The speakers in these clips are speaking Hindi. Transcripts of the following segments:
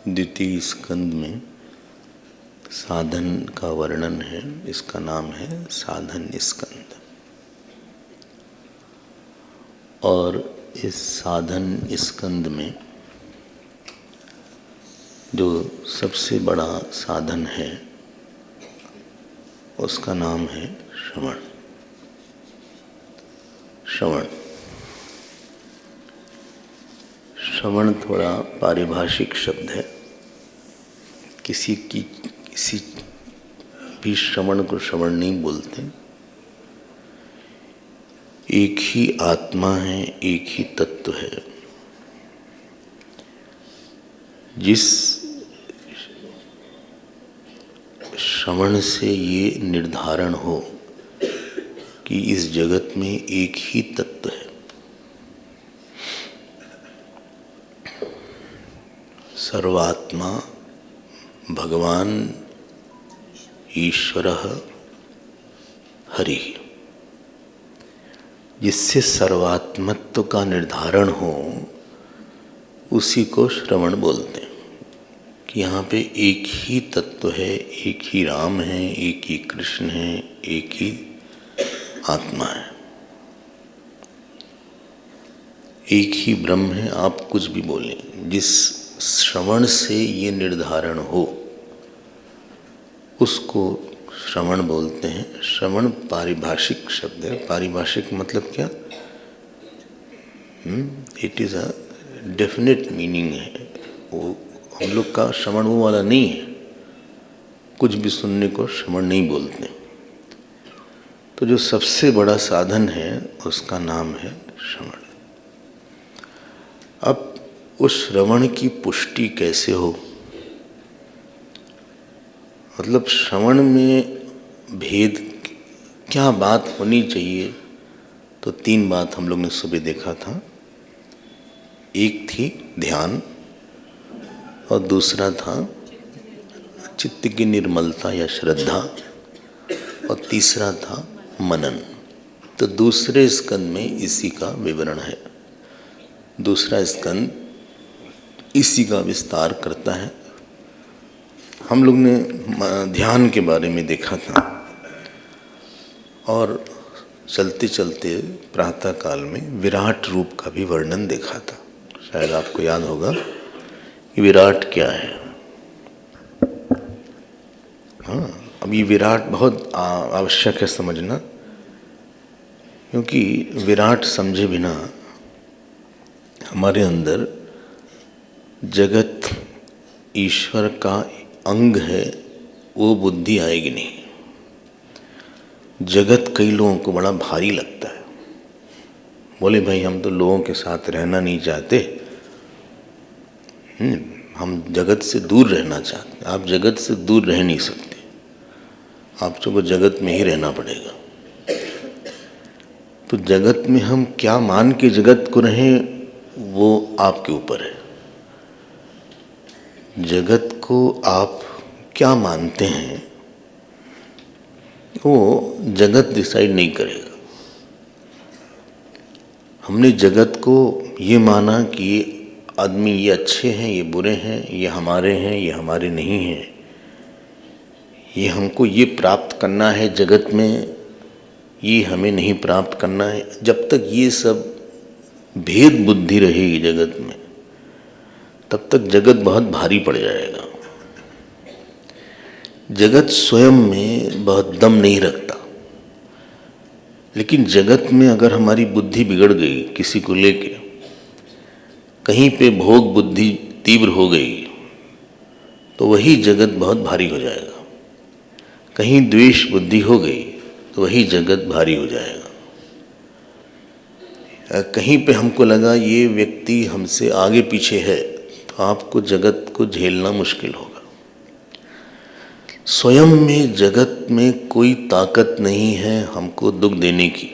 द्वितीय स्कंद में साधन का वर्णन है। इसका नाम है साधन स्कंद। और इस साधन स्कंद में जो सबसे बड़ा साधन है उसका नाम है श्रवण। श्रवण थोड़ा पारिभाषिक शब्द है। किसी भी श्रवण को श्रवण नहीं बोलते। एक ही आत्मा है, एक ही तत्व है। जिस श्रवण से ये निर्धारण हो कि इस जगत में एक ही तत्व है, सर्वात्मा भगवान ईश्वरः हरि, जिससे सर्वात्मत्व का निर्धारण हो उसी को श्रवण बोलते हैं। कि यहाँ पे एक ही तत्व है, एक ही राम है, एक ही कृष्ण है, एक ही आत्मा है, एक ही ब्रह्म है। आप कुछ भी बोलें, जिस श्रवण से ये निर्धारण हो उसको श्रवण बोलते हैं। श्रवण पारिभाषिक शब्द है। पारिभाषिक मतलब क्या? It is a definite meaning है। वो हम लोग का श्रवण वो वाला नहीं है, कुछ भी सुनने को श्रवण नहीं बोलते। तो जो सबसे बड़ा साधन है उसका नाम है श्रवण। अब उस श्रवण की पुष्टि कैसे हो? मतलब श्रवण में भेद क्या बात होनी चाहिए? तो 3 बात हम लोग ने सुबह देखा था। एक थी ध्यान, और दूसरा था चित्त की निर्मलता या श्रद्धा, और तीसरा था मनन। तो दूसरे स्कंद में इसी का विवरण है। दूसरा स्कंद इसी का विस्तार करता है। हम लोग ने ध्यान के बारे में देखा था, और चलते चलते प्रातः काल में विराट रूप का भी वर्णन देखा था। शायद आपको याद होगा कि विराट क्या है। हाँ, अब ये विराट बहुत आवश्यक है समझना, क्योंकि विराट समझे बिना हमारे अंदर जगत ईश्वर का अंग है वो बुद्धि आएगी नहीं। जगत कई लोगों को बड़ा भारी लगता है। बोले भाई हम तो लोगों के साथ रहना नहीं चाहते, हम जगत से दूर रहना चाहते। आप जगत से दूर रह नहीं सकते, आपको जगत में ही रहना पड़ेगा। तो जगत में हम क्या मान के जगत को रहें वो आपके ऊपर है। जगत को आप क्या मानते हैं वो जगत डिसाइड नहीं करेगा। हमने जगत को ये माना कि ये आदमी ये अच्छे हैं, ये बुरे हैं, ये हमारे नहीं हैं, ये हमको ये प्राप्त करना है जगत में, ये हमें नहीं प्राप्त करना है। जब तक ये सब भेद बुद्धि रहेगी जगत में, तब तक जगत बहुत भारी पड़ जाएगा। जगत स्वयं में बहुत दम नहीं रखता, लेकिन जगत में अगर हमारी बुद्धि बिगड़ गई किसी को लेके, कहीं पे भोग बुद्धि तीव्र हो गई, तो वही जगत बहुत भारी हो जाएगा। कहीं द्वेष बुद्धि हो गई तो वही जगत भारी हो जाएगा। कहीं पे हमको लगा ये व्यक्ति हमसे आगे पीछे है, तो आपको जगत को झेलना मुश्किल होगा। स्वयं में जगत में कोई ताकत नहीं है हमको दुख देने की,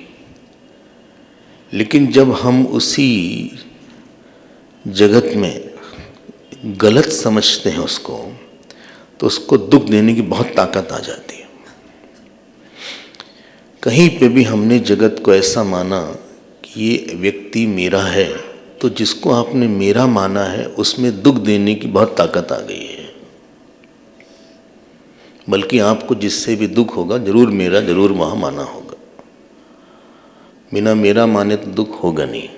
लेकिन जब हम उसी जगत में गलत समझते हैं उसको, तो उसको दुख देने की बहुत ताकत आ जाती है। कहीं पे भी हमने जगत को ऐसा माना कि ये व्यक्ति मेरा है, तो जिसको आपने मेरा माना है उसमें दुख देने की बहुत ताकत आ गई है। बल्कि आपको जिससे भी दुख होगा जरूर मेरा जरूर वहाँ माना होगा, बिना मेरा माने तो दुख होगा नहीं।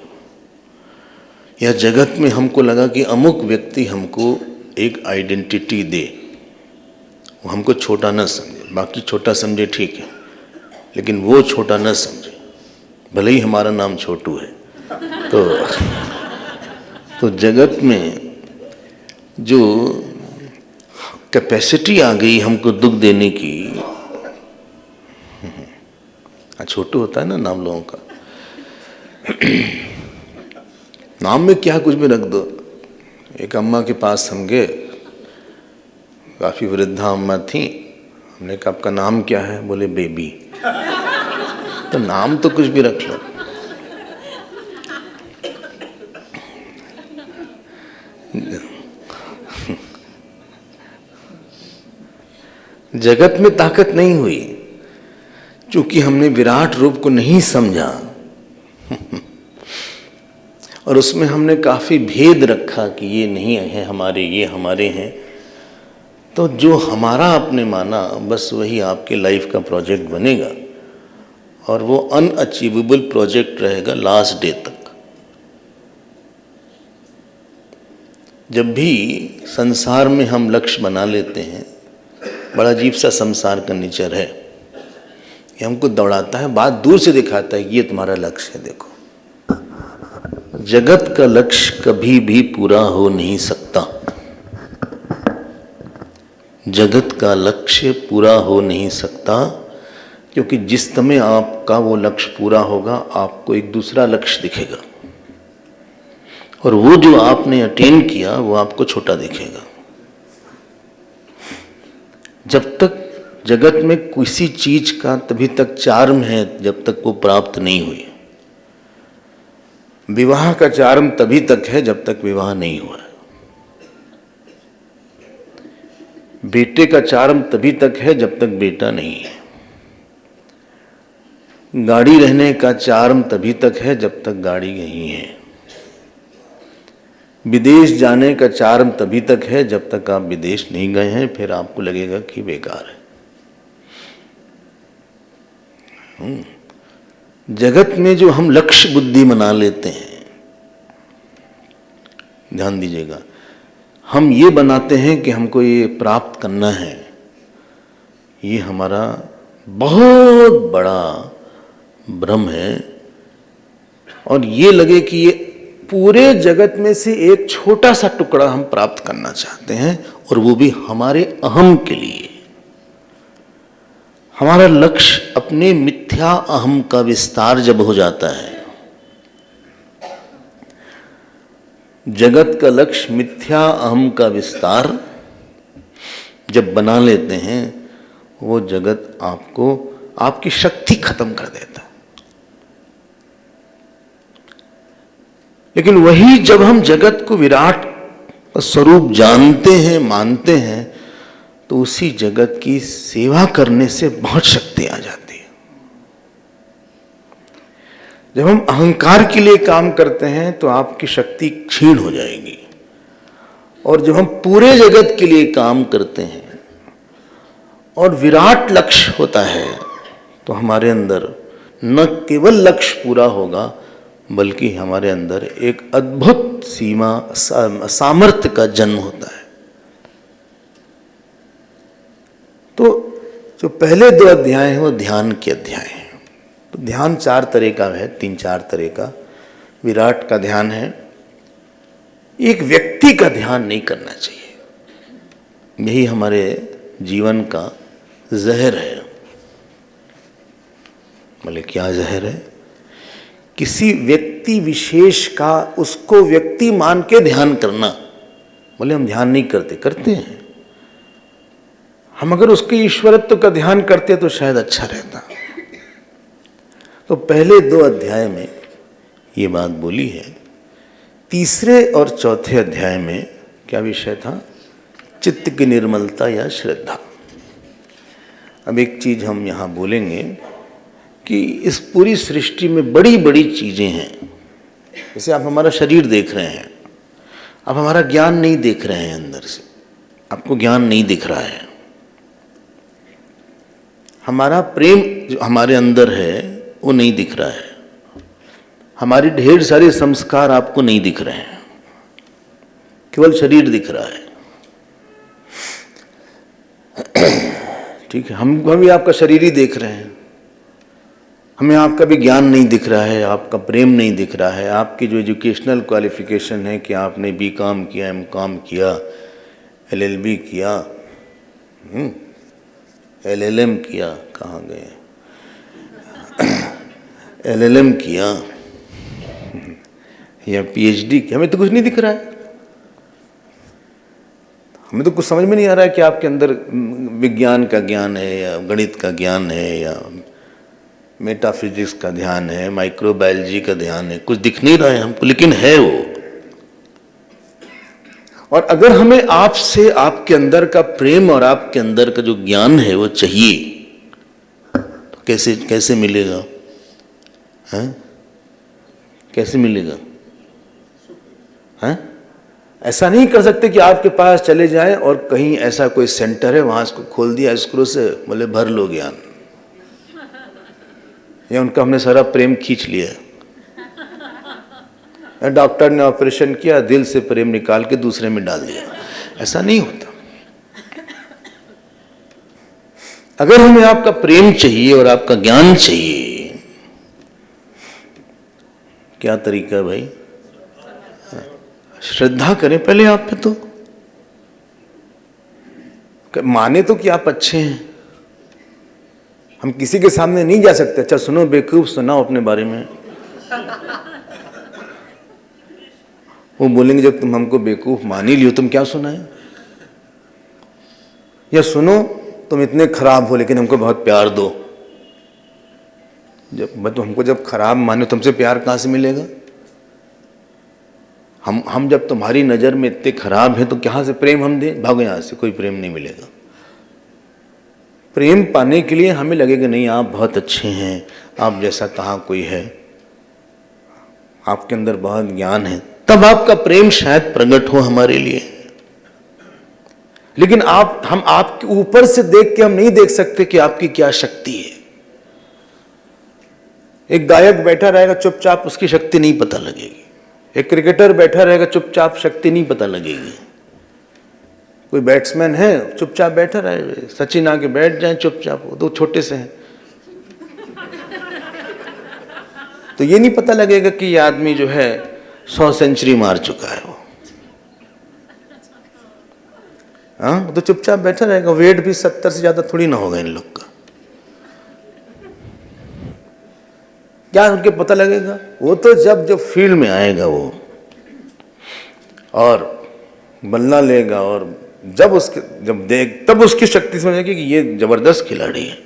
या जगत में हमको लगा कि अमुक व्यक्ति हमको एक आइडेंटिटी दे, वो हमको छोटा न समझे, बाकी छोटा समझे ठीक है, लेकिन वो छोटा न समझे, भले ही हमारा नाम छोटू है। तो जगत में जो कैपेसिटी आ गई हमको दुख देने की, छोटू होता है ना नाम लोगों का, नाम में क्या कुछ भी रख दो। एक अम्मा के पास हम गए, काफी वृद्धा अम्मा थी, हमने कहा आपका नाम क्या है? बोले बेबी। तो नाम तो कुछ भी रख लो। जगत में ताकत नहीं हुई, क्योंकि हमने विराट रूप को नहीं समझा और उसमें हमने काफी भेद रखा कि ये नहीं है हमारे, ये हमारे हैं। तो जो हमारा आपने माना बस वही आपके लाइफ का प्रोजेक्ट बनेगा और वो अनअचीवेबल प्रोजेक्ट रहेगा लास्ट डे तक। जब भी संसार में हम लक्ष्य बना लेते हैं, बड़ा अजीब सा संसार का नेचर है, ये हमको दौड़ाता है, बात दूर से दिखाता है ये तुम्हारा लक्ष्य है। देखो, जगत का लक्ष्य कभी भी पूरा हो नहीं सकता। जगत का लक्ष्य पूरा हो नहीं सकता, क्योंकि जिस समय आपका वो लक्ष्य पूरा होगा आपको एक दूसरा लक्ष्य दिखेगा और वो जो आपने अटेन किया वो आपको छोटा दिखेगा। जब तक जगत में किसी चीज का तभी तक चार्म है जब तक वो प्राप्त नहीं हुई। विवाह का चार्म तभी तक है जब तक विवाह नहीं हुआ। बेटे का चार्म तभी तक है जब तक बेटा नहीं है। गाड़ी रहने का चार्म तभी तक है जब तक गाड़ी नहीं है। विदेश जाने का चार्म तभी तक है जब तक आप विदेश नहीं गए हैं, फिर आपको लगेगा कि बेकार है। जगत में जो हम लक्ष्य बुद्धि मना लेते हैं, ध्यान दीजिएगा, हम ये बनाते हैं कि हमको ये प्राप्त करना है, ये हमारा बहुत बड़ा भ्रम है। और ये लगे कि ये पूरे जगत में से एक छोटा सा टुकड़ा हम प्राप्त करना चाहते हैं, और वो भी हमारे अहम के लिए। हमारा लक्ष्य अपने मिथ्या अहम का विस्तार जब हो जाता है, जगत का लक्ष्य मिथ्या अहम का विस्तार जब बना लेते हैं, वो जगत आपको आपकी शक्ति खत्म कर देता है। लेकिन वही जब हम जगत को विराट स्वरूप जानते हैं, मानते हैं, तो उसी जगत की सेवा करने से बहुत शक्ति आ जाती है। जब हम अहंकार के लिए काम करते हैं तो आपकी शक्ति क्षीण हो जाएगी, और जब हम पूरे जगत के लिए काम करते हैं और विराट लक्ष्य होता है, तो हमारे अंदर न केवल लक्ष्य पूरा होगा, बल्कि हमारे अंदर एक अद्भुत सीमा सामर्थ्य का जन्म होता है। तो जो पहले 2 अध्याय हैं वो ध्यान के अध्याय हैं। तो ध्यान 4 तरह का है, 3-4 तरह का। विराट का ध्यान है, एक व्यक्ति का ध्यान नहीं करना चाहिए। यही हमारे जीवन का जहर है। बोले क्या जहर है? किसी व्यक्ति विशेष का उसको व्यक्ति मान के ध्यान करना। बोले हम ध्यान नहीं करते, करते हैं हम। अगर उसके ईश्वरत्व का ध्यान करते तो शायद अच्छा रहता। तो पहले 2 अध्याय में ये बात बोली है। तीसरे और चौथे अध्याय में क्या विषय था? चित्त की निर्मलता या श्रद्धा। अब एक चीज हम यहाँ बोलेंगे कि इस पूरी सृष्टि में बड़ी बड़ी चीजें हैं। जैसे आप हमारा शरीर देख रहे हैं, आप हमारा ज्ञान नहीं देख रहे हैं, अंदर से आपको ज्ञान नहीं दिख रहा है। हमारा प्रेम जो हमारे अंदर है वो नहीं दिख रहा है। हमारी ढेर सारे संस्कार आपको नहीं दिख रहे हैं, केवल शरीर दिख रहा है। ठीक है, हम भी आपका शरीर ही देख रहे हैं, हमें आपका भी ज्ञान नहीं दिख रहा है, आपका प्रेम नहीं दिख रहा है, आपकी जो एजुकेशनल क्वालिफिकेशन है कि आपने बीकॉम किया, एमकॉम किया, एलएलबी किया, एलएलएम किया, कहाँ गए, एलएलएम किया या पीएचडी किया, हमें तो कुछ नहीं दिख रहा है। हमें तो कुछ समझ में नहीं आ रहा है कि आपके अंदर विज्ञान का ज्ञान है या गणित का ज्ञान है या मेटाफिजिक्स का ध्यान है, माइक्रोबायोलॉजी का ध्यान है, कुछ दिख नहीं रहा है हमको, लेकिन है वो। और अगर हमें आपसे आपके अंदर का प्रेम और आपके अंदर का जो ज्ञान है वो चाहिए तो कैसे मिलेगा? हैं? कैसे मिलेगा? हैं? ऐसा नहीं कर सकते कि आपके पास चले जाएं और कहीं ऐसा कोई सेंटर है वहां इसको खोल दिया स्क्रू से, बोले भर लो ज्ञान, या उनका हमने सारा प्रेम खींच लिया। डॉक्टर ने ऑपरेशन किया, दिल से प्रेम निकाल के दूसरे में डाल दिया। ऐसा नहीं होता। अगर हमें आपका प्रेम चाहिए और आपका ज्ञान चाहिए, क्या तरीका है भाई? श्रद्धा करें पहले आप पे, तो माने तो कि आप अच्छे हैं। हम किसी के सामने नहीं जा सकते, अच्छा सुनो बेवकूफ, सुनाओ अपने बारे में। वो बोलेंगे जब तुम हमको बेवकूफ मान ही लियो, तुम क्या सुनाए? या सुनो तुम इतने खराब हो लेकिन हमको बहुत प्यार दो। जब हमको जब खराब माने, तुमसे प्यार कहां से मिलेगा? हम जब तुम्हारी नजर में इतने खराब हैं तो कहां से प्रेम हम दें? भागो यहां से, कोई प्रेम नहीं मिलेगा। प्रेम पाने के लिए हमें लगेगा नहीं आप बहुत अच्छे हैं, आप जैसा कहाँ कोई है, आपके अंदर बहुत ज्ञान है, तब आपका प्रेम शायद प्रकट हो हमारे लिए। लेकिन हम आपके ऊपर से देख के हम नहीं देख सकते कि आपकी क्या शक्ति है। एक गायक बैठा रहेगा चुपचाप, उसकी शक्ति नहीं पता लगेगी। एक क्रिकेटर बैठा रहेगा चुपचाप, शक्ति नहीं पता लगेगी। कोई बैट्समैन है चुपचाप बैठा रहे, सचिन आके बैठ जाए चुपचाप, वो तो छोटे से हैं, तो ये नहीं पता लगेगा कि ये आदमी जो है 100 सेंचुरी मार चुका है। वो हाँ, तो चुपचाप बैठा रहेगा। वेट भी 70 से ज्यादा थोड़ी ना होगा इन लोग का, क्या उनके पता लगेगा? वो तो जब फील्ड में आएगा वो और बल्ला लेगा, और तब उसकी शक्ति समझेगी कि ये जबरदस्त खिलाड़ी है।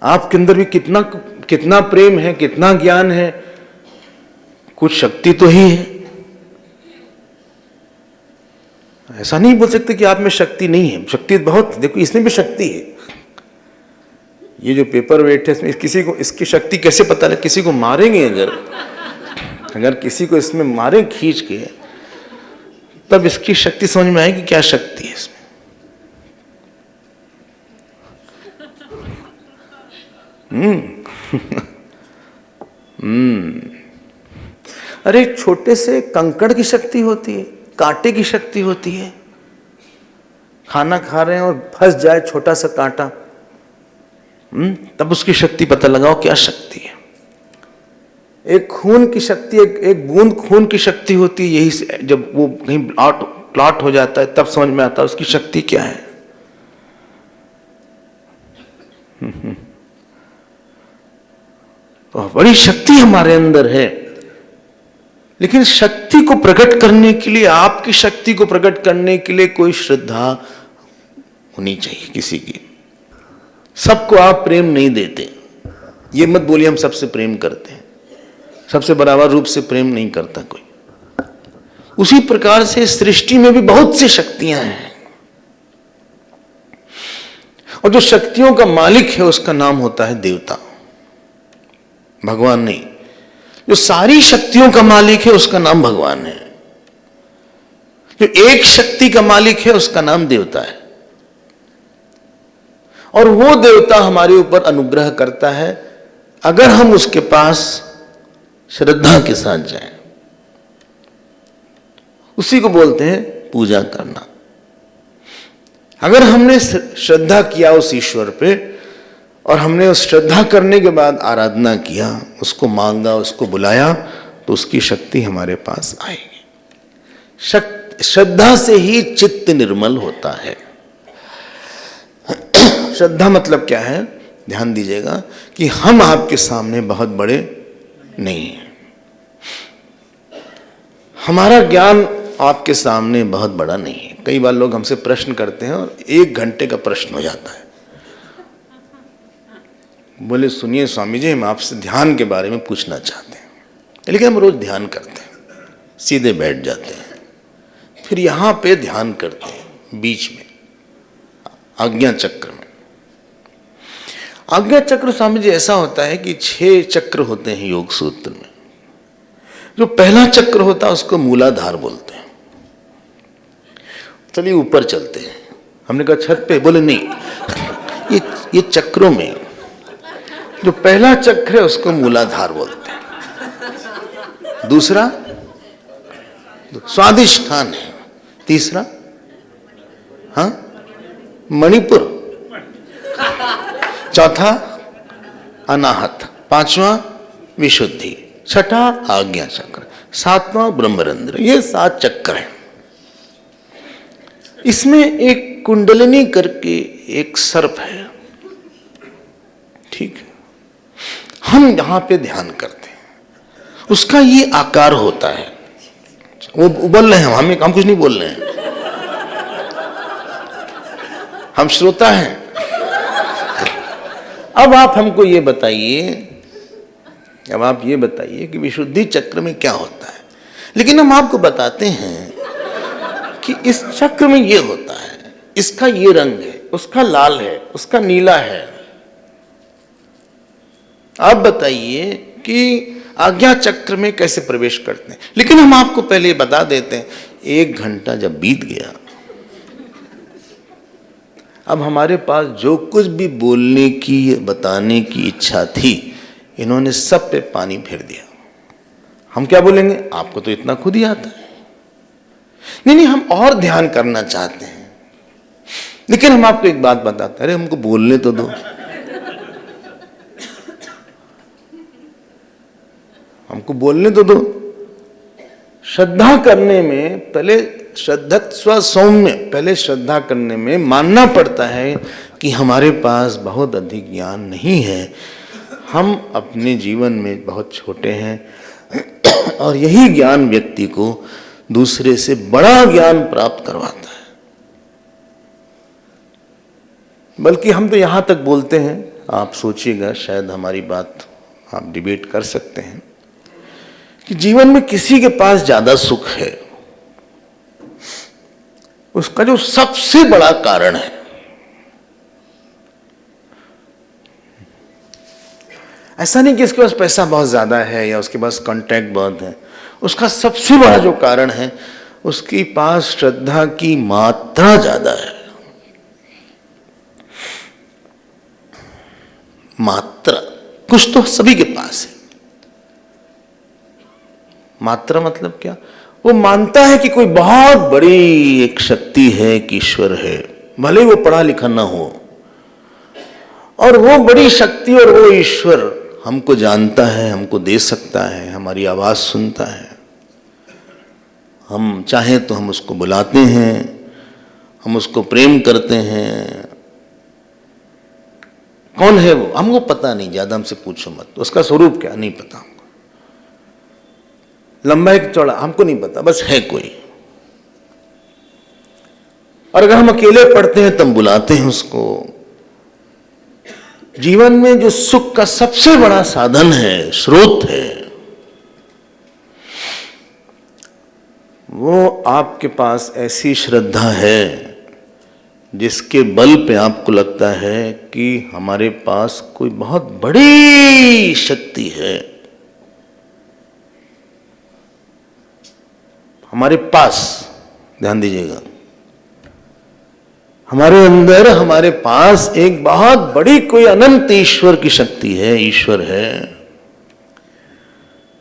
आपके अंदर भी कितना प्रेम है, कितना ज्ञान है, कुछ शक्ति तो ही है। ऐसा नहीं बोल सकते कि आप में शक्ति नहीं है, शक्ति बहुत, देखो इसमें भी शक्ति है। ये जो पेपर वेट है इसमें किसी को इसकी शक्ति कैसे पता लगे? किसी को मारेंगे अगर किसी को इसमें मारे खींच के, तब इसकी शक्ति समझ में आएगी क्या शक्ति है इसमें। अरे छोटे से कंकड़ की शक्ति होती है, कांटे की शक्ति होती है। खाना खा रहे हैं और फंस जाए छोटा सा कांटा, तब उसकी शक्ति पता लगाओ क्या शक्ति है। एक खून की शक्ति, एक बूंद खून की शक्ति होती है। यही से जब वो कहीं क्लॉट हो जाता है तब समझ में आता है उसकी शक्ति क्या है। तो बड़ी शक्ति हमारे अंदर है, लेकिन शक्ति को प्रकट करने के लिए, आपकी शक्ति को प्रकट करने के लिए कोई श्रद्धा होनी चाहिए किसी की। सबको आप प्रेम नहीं देते, ये मत बोलिए हम सबसे प्रेम करते हैं। सबसे बराबर रूप से प्रेम नहीं करता कोई। उसी प्रकार से सृष्टि में भी बहुत सी शक्तियां हैं, और जो शक्तियों का मालिक है उसका नाम होता है देवता, भगवान नहीं। जो सारी शक्तियों का मालिक है उसका नाम भगवान है, जो एक शक्ति का मालिक है उसका नाम देवता है। और वो देवता हमारे ऊपर अनुग्रह करता है अगर हम उसके पास श्रद्धा के साथ जाएं। उसी को बोलते हैं पूजा करना। अगर हमने श्रद्धा किया उस ईश्वर पे, और हमने उस श्रद्धा करने के बाद आराधना किया, उसको मांगा, उसको बुलाया, तो उसकी शक्ति हमारे पास आएगी। श्रद्धा से ही चित्त निर्मल होता है। श्रद्धा मतलब क्या है? ध्यान दीजिएगा कि हम आपके सामने बहुत बड़े नहीं हैं, हमारा ज्ञान आपके सामने बहुत बड़ा नहीं है। कई बार लोग हमसे प्रश्न करते हैं और 1 घंटे का प्रश्न हो जाता है। बोले सुनिए स्वामी जी, हम आपसे ध्यान के बारे में पूछना चाहते हैं। लेकिन हम रोज ध्यान करते हैं, सीधे बैठ जाते हैं, फिर यहां पे ध्यान करते हैं बीच में आज्ञा चक्र में। आज्ञा चक्र स्वामी जी ऐसा होता है कि 6 चक्र होते हैं योग सूत्र में। जो पहला चक्र होता है उसको मूलाधार बोलते हैं। चलिए ऊपर चलते हैं। हमने कहा छत पे, बोले नहीं, ये चक्रों में जो पहला चक्र है उसको मूलाधार बोलते हैं। दूसरा स्वादिष्ठान है। तीसरा मणिपुर। चौथा अनाहत। 5वां विशुद्धि। 6ठा आज्ञा चक्र। 7वां ब्रह्मरंध्र। ये 7 चक्र हैं। इसमें एक कुंडलिनी करके एक सर्प है, ठीक है। हम यहां पे ध्यान करते हैं, उसका ये आकार होता है। वो बोल रहे हैं, हम कुछ नहीं बोल रहे हैं, हम श्रोता हैं। अब आप हमको ये बताइए, कि विशुद्धि चक्र में क्या होता है। लेकिन हम आपको बताते हैं कि इस चक्र में ये होता है, इसका ये रंग है, उसका लाल है, उसका नीला है। आप बताइए कि आज्ञा चक्र में कैसे प्रवेश करते हैं। लेकिन हम आपको पहले बता देते हैं, 1 घंटा जब बीत गया, अब हमारे पास जो कुछ भी बोलने की, बताने की इच्छा थी, इन्होंने सब पे पानी फेर दिया। हम क्या बोलेंगे? आपको तो इतना खुद ही आता है। नहीं, हम और ध्यान करना चाहते हैं। लेकिन हम आपको एक बात बताते हैं, अरे हमको बोलने तो दो, हमको बोलने तो दो। श्रद्धा करने में पहले श्रद्धत्व सौम्य, पहले श्रद्धा करने में मानना पड़ता है कि हमारे पास बहुत अधिक ज्ञान नहीं है, हम अपने जीवन में बहुत छोटे हैं, और यही ज्ञान व्यक्ति को दूसरे से बड़ा ज्ञान प्राप्त करवाता है। बल्कि हम तो यहां तक बोलते हैं, आप सोचिएगा, शायद हमारी बात आप डिबेट कर सकते हैं, कि जीवन में किसी के पास ज्यादा सुख है, उसका जो सबसे बड़ा कारण है, ऐसा नहीं कि इसके पास पैसा बहुत ज्यादा है या उसके पास कांटेक्ट बहुत है, उसका सबसे बड़ा जो कारण है, उसके पास श्रद्धा की मात्रा ज्यादा है। मात्रा, कुछ तो सभी के पास है। मात्रा मतलब क्या? वो मानता है कि कोई बहुत बड़ी एक शक्ति है, कि ईश्वर है, भले वो पढ़ा लिखा ना हो, और वो बड़ी शक्ति और वो ईश्वर हमको जानता है, हमको दे सकता है, हमारी आवाज सुनता है, हम चाहें तो हम उसको बुलाते हैं, हम उसको प्रेम करते हैं। कौन है वो? हमको पता नहीं, ज्यादा हमसे पूछो मत, उसका स्वरूप क्या नहीं पता हमको, लंबा है चौड़ा हमको नहीं पता, बस है कोई। और अगर हम अकेले पढ़ते हैं तब बुलाते हैं उसको। जीवन में जो सुख का सबसे बड़ा साधन है, स्रोत है, वो आपके पास ऐसी श्रद्धा है जिसके बल पे आपको लगता है कि हमारे पास कोई बहुत बड़ी शक्ति है, हमारे पास, ध्यान दीजिएगा, हमारे अंदर, हमारे पास एक बहुत बड़ी कोई अनंत ईश्वर की शक्ति है, ईश्वर है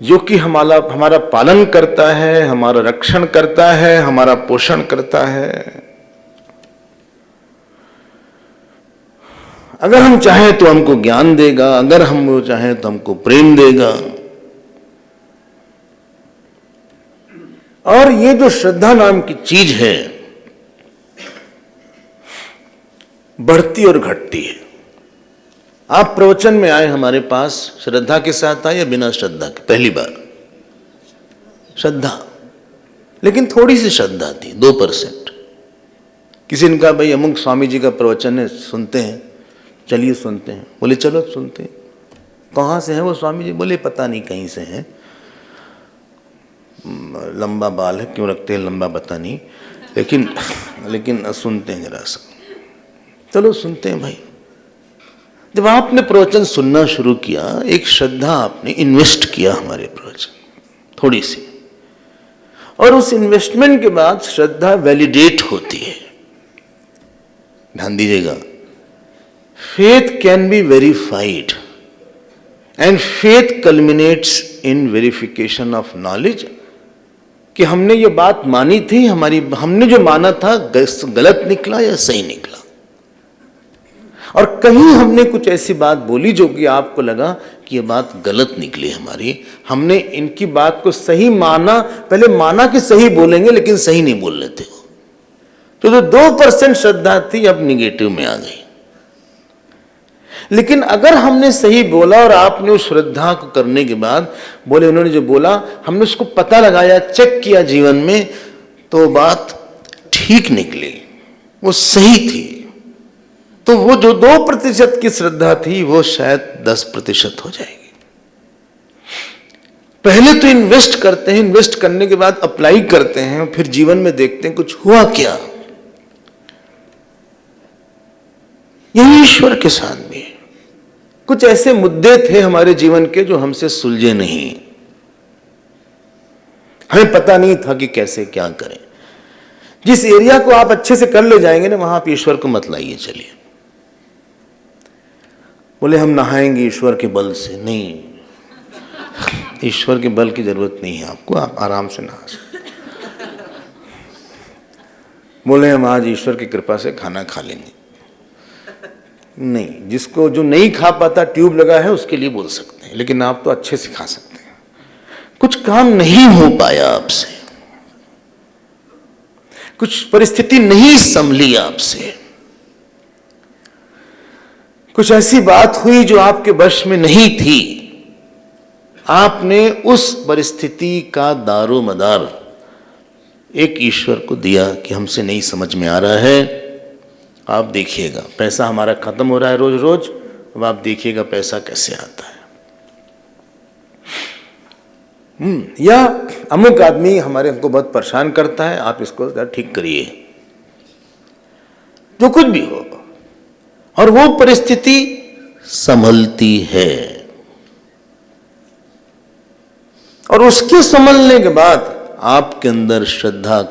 जो कि हमारा पालन करता है, हमारा रक्षण करता है, हमारा पोषण करता है। अगर हम चाहें तो हमको ज्ञान देगा, अगर हम वो चाहें तो हमको प्रेम देगा। और ये जो श्रद्धा नाम की चीज है बढ़ती और घटती है। आप प्रवचन में आए हमारे पास, श्रद्धा के साथ आए या बिना श्रद्धा के? पहली बार श्रद्धा, लेकिन थोड़ी सी श्रद्धा थी, 2%। किसी ने कहा भाई अमुक स्वामी जी का प्रवचन है, सुनते हैं, चलिए सुनते हैं। बोले चलो सुनते हैं। कहाँ से हैं वो स्वामी जी? बोले पता नहीं कहीं से हैं, लंबा बाल है, क्यों रखते हैं लंबा पता नहीं, लेकिन सुनते हैं जरा सा। चलो सुनते हैं भाई। जब आपने प्रवचन सुनना शुरू किया, एक श्रद्धा आपने इन्वेस्ट किया हमारे प्रवचन, थोड़ी सी, और उस इन्वेस्टमेंट के बाद श्रद्धा वैलिडेट होती है। ध्यान दीजिएगा, faith can be verified and faith culminates in verification of knowledge। कि हमने ये बात मानी थी, हमने जो माना था गलत निकला या सही निकला। और कहीं हमने कुछ ऐसी बात बोली जो कि आपको लगा कि ये बात गलत निकली हमारी, हमने इनकी बात को सही माना, पहले माना कि सही बोलेंगे लेकिन सही नहीं बोल रहे थे वो, तो जो 2% श्रद्धा थी अब निगेटिव में आ गई। लेकिन अगर हमने सही बोला और आपने उस श्रद्धा को करने के बाद बोले, उन्होंने जो बोला हमने उसको पता लगाया, चेक किया जीवन में, तो बात ठीक निकली, वो सही थी। तो वो जो 2% की श्रद्धा थी वो शायद 10% हो जाएगी। पहले तो इन्वेस्ट करते हैं, इन्वेस्ट करने के बाद अप्लाई करते हैं, फिर जीवन में देखते हैं कुछ हुआ क्या। यही ईश्वर के साथ भी कुछ ऐसे मुद्दे थे हमारे जीवन के जो हमसे सुलझे नहीं, हमें पता नहीं था कि कैसे क्या करें। जिस एरिया को आप अच्छे से कर ले जाएंगे ना, वहां आप ईश्वर को मत लाइए। चलिए, बोले हम नहाएंगे ईश्वर के बल से। नहीं, ईश्वर के बल की जरूरत नहीं है आपको, आप आराम से नहा सकते। बोले हम आज ईश्वर की कृपा से खाना खा लेंगे। नहीं, जिसको जो नहीं खा पाता, ट्यूब लगा है, उसके लिए बोल सकते हैं, लेकिन आप तो अच्छे से खा सकते हैं। कुछ काम नहीं हो पाया आपसे, कुछ परिस्थिति नहीं संभली आपसे, कुछ ऐसी बात हुई जो आपके वश में नहीं थी, आपने उस परिस्थिति का दारो मदार एक ईश्वर को दिया कि हमसे नहीं समझ में आ रहा है, आप देखिएगा। पैसा हमारा खत्म हो रहा है रोज रोज, अब आप देखिएगा पैसा कैसे आता है। या अमुक आदमी हमको बहुत परेशान करता है, आप इसको ठीक करिए, जो कुछ भी हो। और वो परिस्थिति संभलती है, और उसके संभलने के बाद आपके अंदर श्रद्धा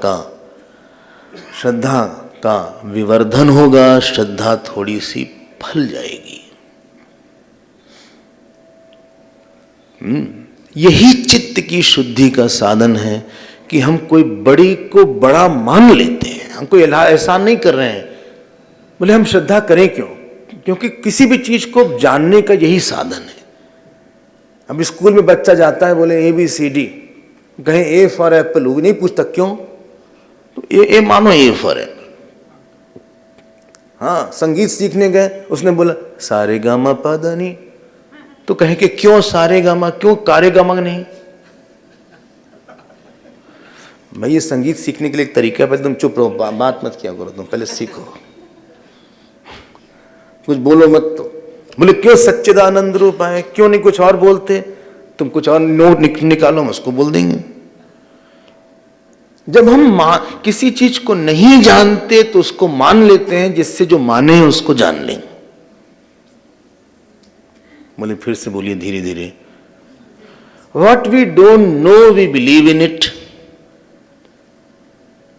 का विवर्धन होगा, श्रद्धा थोड़ी सी फल जाएगी। यही चित्त की शुद्धि का साधन है कि हम कोई बड़ी को बड़ा मान लेते हैं, हम कोई एहसान नहीं कर रहे हैं। बोले हम श्रद्धा करें क्यों? क्योंकि किसी भी चीज को जानने का यही साधन है। अब स्कूल में बच्चा जाता है, बोले ABCD, कहें A फॉर एप्पल, वो नहीं पूछता क्यों, तो ए मानो A फॉर एप्पल। हाँ, संगीत सीखने गए, उसने बोला सारे गामा पा दा नी, तो कहे कि क्यों सारे गामा, क्यों कारे गामा नहीं? भाई ये संगीत सीखने के लिए एक तरीका है, पहले तुम चुप रहो, बात मत किया करो, तुम पहले सीखो, कुछ बोलो मत। तो बोले क्यों सच्चिदानंद रूप है, क्यों नहीं कुछ और बोलते? तुम कुछ और नोट निकालो, हम उसको बोल देंगे। जब हम किसी चीज को नहीं जानते तो उसको मान लेते हैं, जिससे जो माने उसको जान लें। बोले फिर से बोलिए धीरे धीरे। What we don't know, we believe in it,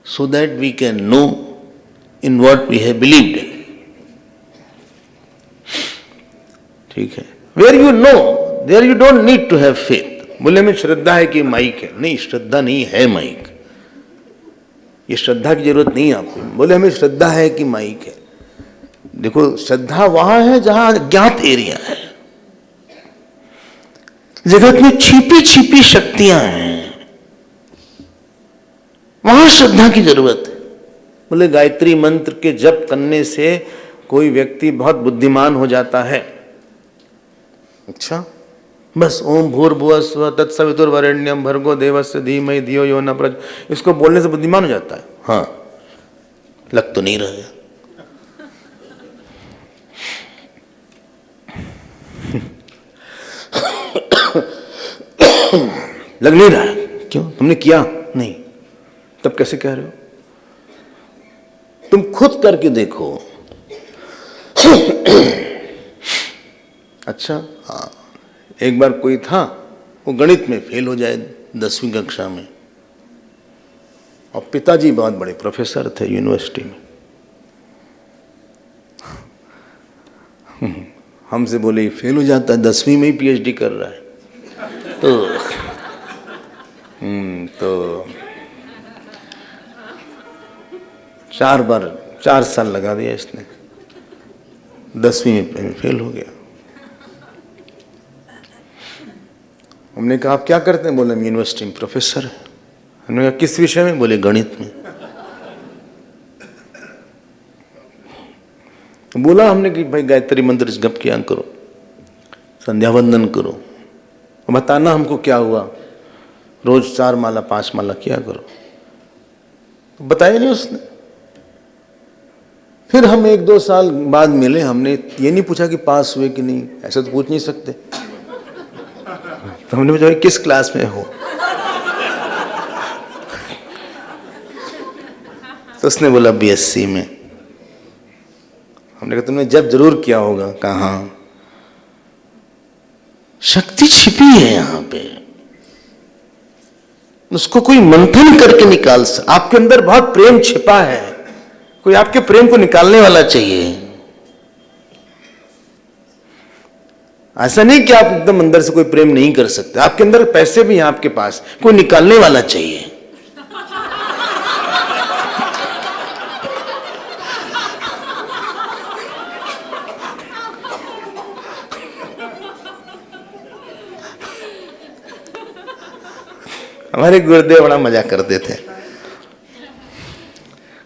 so that we can know in what we have believed in. ठीक है। Where you know, there you don't need to have faith. बोले हमें श्रद्धा है कि माइक है। नहीं, श्रद्धा नहीं है माइक। ये श्रद्धा की जरूरत नहीं है आपको। बोले हमें श्रद्धा है कि माइक है। देखो, श्रद्धा वहां है जहां अज्ञात एरिया है। जगत में छिपी छिपी शक्तियां हैं, वहां श्रद्धा की जरूरत है। बोले गायत्री मंत्र के जप करने से कोई व्यक्ति बहुत बुद्धिमान हो जाता है। अच्छा, बस ओम भूर्भुवः स्वः तत्सवितुर्वरेण्यं भर्गो देवस्य धीमहि धियो यो न प्रचोदयात्, इसको बोलने से बुद्धिमान हो जाता है। हाँ, लग तो नहीं रहा है। लग नहीं रहा है। क्यों? तुमने किया नहीं, तब कैसे कह रहे हो? तुम खुद करके देखो। अच्छा, हाँ, एक बार कोई था, वो गणित में फेल हो जाए 10वीं कक्षा में, और पिताजी बहुत बड़े प्रोफेसर थे यूनिवर्सिटी में। हमसे बोले फेल हो जाता है, 10वीं में ही पीएचडी कर रहा है। तो 4 साल लगा दिया इसने, 10वीं में फेल हो गया। हमने कहा आप क्या करते हैं? बोले हम यूनिवर्सिटी में प्रोफेसर है। हमने कहा किस विषय में? बोले गणित में। बोला हमने कि भाई गायत्री मंत्र जप किया करो, संध्या वंदन करो, बताना हमको क्या हुआ, रोज 4 माला 5 माला किया करो। तो बताया नहीं उसने। फिर हम 1-2 साल बाद मिले, हमने ये नहीं पूछा कि पास हुए कि नहीं, ऐसा तो पूछ नहीं सकते। तो हमने पूछा किस क्लास में हो, तो उसने बोला बीएससी में। हमने कहा तुमने जब जरूर किया होगा। कहा शक्ति छिपी है यहां पे, उसको कोई मंथन करके निकाल सकता। आपके अंदर बहुत प्रेम छिपा है, कोई आपके प्रेम को निकालने वाला चाहिए। ऐसा नहीं कि आप एकदम अंदर से कोई प्रेम नहीं कर सकते। आपके अंदर पैसे भी हैं, आपके पास कोई निकालने वाला चाहिए। हमारे गुरुदेव बड़ा मजा करते थे।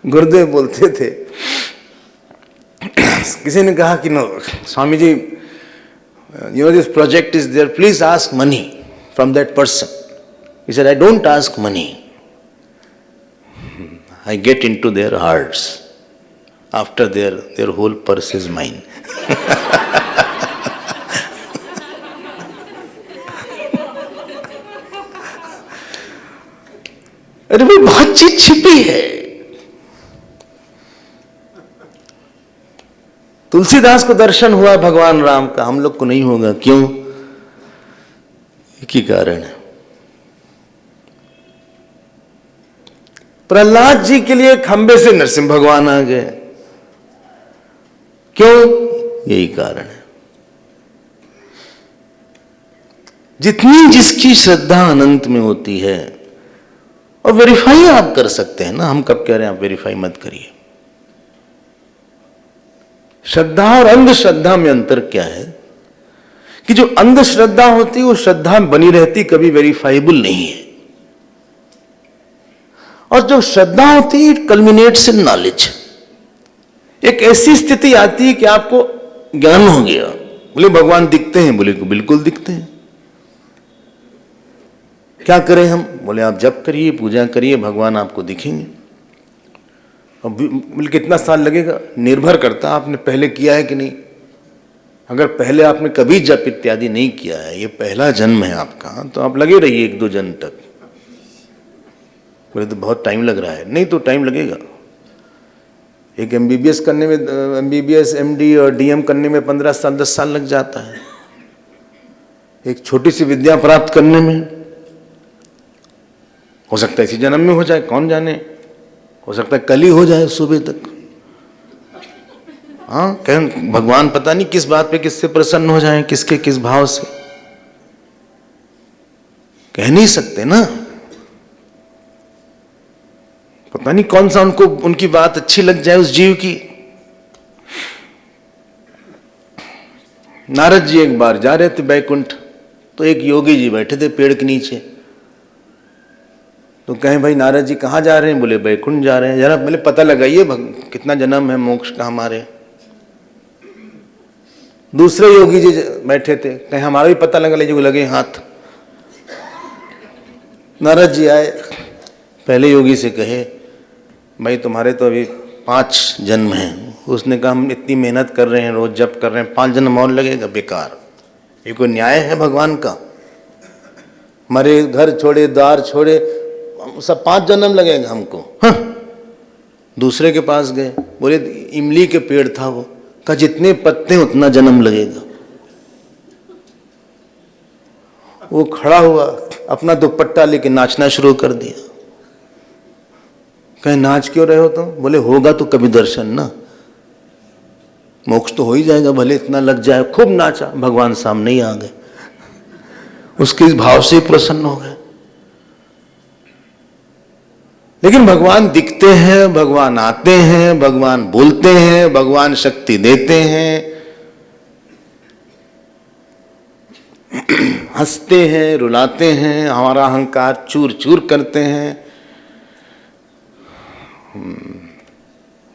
गुरुदेव बोलते थे, किसी ने कहा कि no Swami ji, you know this project is there, please ask money from that person. He said, I don't ask money, I get into their hearts. After their whole purse is mine. अरे भाई बहुत चीज छिपी है। तुलसीदास को दर्शन हुआ भगवान राम का, हम लोग को नहीं होगा। क्यों? एक ही कारण है, प्रहलाद जी के लिए खंबे से नरसिंह भगवान आ गए। क्यों? यही कारण है। जितनी जिसकी श्रद्धा अनंत में होती है, और वेरीफाई आप कर सकते हैं ना। हम कब कह रहे हैं आप वेरीफाई मत करिए। श्रद्धा और अंधश्रद्धा में अंतर क्या है कि जो अंधश्रद्धा होती है वो श्रद्धा बनी रहती, कभी वेरीफाइबल नहीं है। और जो श्रद्धा होती है कल्मिनेट्स इन नॉलेज। एक ऐसी स्थिति आती है कि आपको ज्ञान हो गया। बोले भगवान दिखते हैं? बोले बिल्कुल दिखते हैं। क्या करें हम? बोले आप जप करिए, पूजा करिए, भगवान आपको दिखेंगे। और बोले कितना साल लगेगा? निर्भर करता आपने पहले किया है कि नहीं। अगर पहले आपने कभी जप इत्यादि नहीं किया है, ये पहला जन्म है आपका, तो आप लगे रहिए 1-2 जन्म तक। बोले तो बहुत टाइम लग रहा है। नहीं तो टाइम लगेगा, एक MBBS करने में, MBBS MD और DM करने में 15 साल 10 साल लग जाता है। एक छोटी सी विद्या प्राप्त करने में हो सकता है इसी जन्म में हो जाए, कौन जाने, हो सकता है कल ही हो जाए सुबह तक। हाँ, कहें भगवान पता नहीं किस बात पे किससे प्रसन्न हो जाए, किसके किस भाव से, कह नहीं सकते ना। पता नहीं कौन सा उनको उनकी बात अच्छी लग जाए उस जीव की। नारद जी एक बार जा रहे थे बैकुंठ, तो एक योगी जी बैठे थे पेड़ के नीचे। तो कहें भाई नारद जी कहाँ जा रहे हैं? बोले बैकुंठ जा रहे हैं। जरा पहले पता लगाइए कितना जन्म है मोक्ष का हमारे। दूसरे योगी जी बैठे थे, कहें हमारा भी पता लगा लीजिए, लगे हाथ। नारद जी आए, पहले योगी से कहे भाई तुम्हारे तो अभी 5 जन्म हैं। उसने कहा हम इतनी मेहनत कर रहे हैं, रोज जप कर रहे हैं, 5 जन्म और लगेगा, बेकार। ये कोई न्याय है भगवान का? हमारे घर छोड़े, द्वार छोड़े, सब 5 जन्म लगेगा हमको? हाँ। दूसरे के पास गए, बोले इमली के पेड़ था वो, का जितने पत्ते उतना जन्म लगेगा। वो खड़ा हुआ, अपना दुपट्टा लेके नाचना शुरू कर दिया। कहे नाच क्यों रहे हो तुम? बोले होगा तो कभी दर्शन ना, मोक्ष तो हो ही जाएगा, भले इतना लग जाए। खूब नाचा, भगवान सामने ही आ गए, उसके इस भाव से प्रसन्न हो गए। लेकिन भगवान दिखते हैं, भगवान आते हैं, भगवान बोलते हैं, भगवान शक्ति देते हैं, हंसते हैं, रुलाते हैं, हमारा अहंकार चूर चूर करते हैं।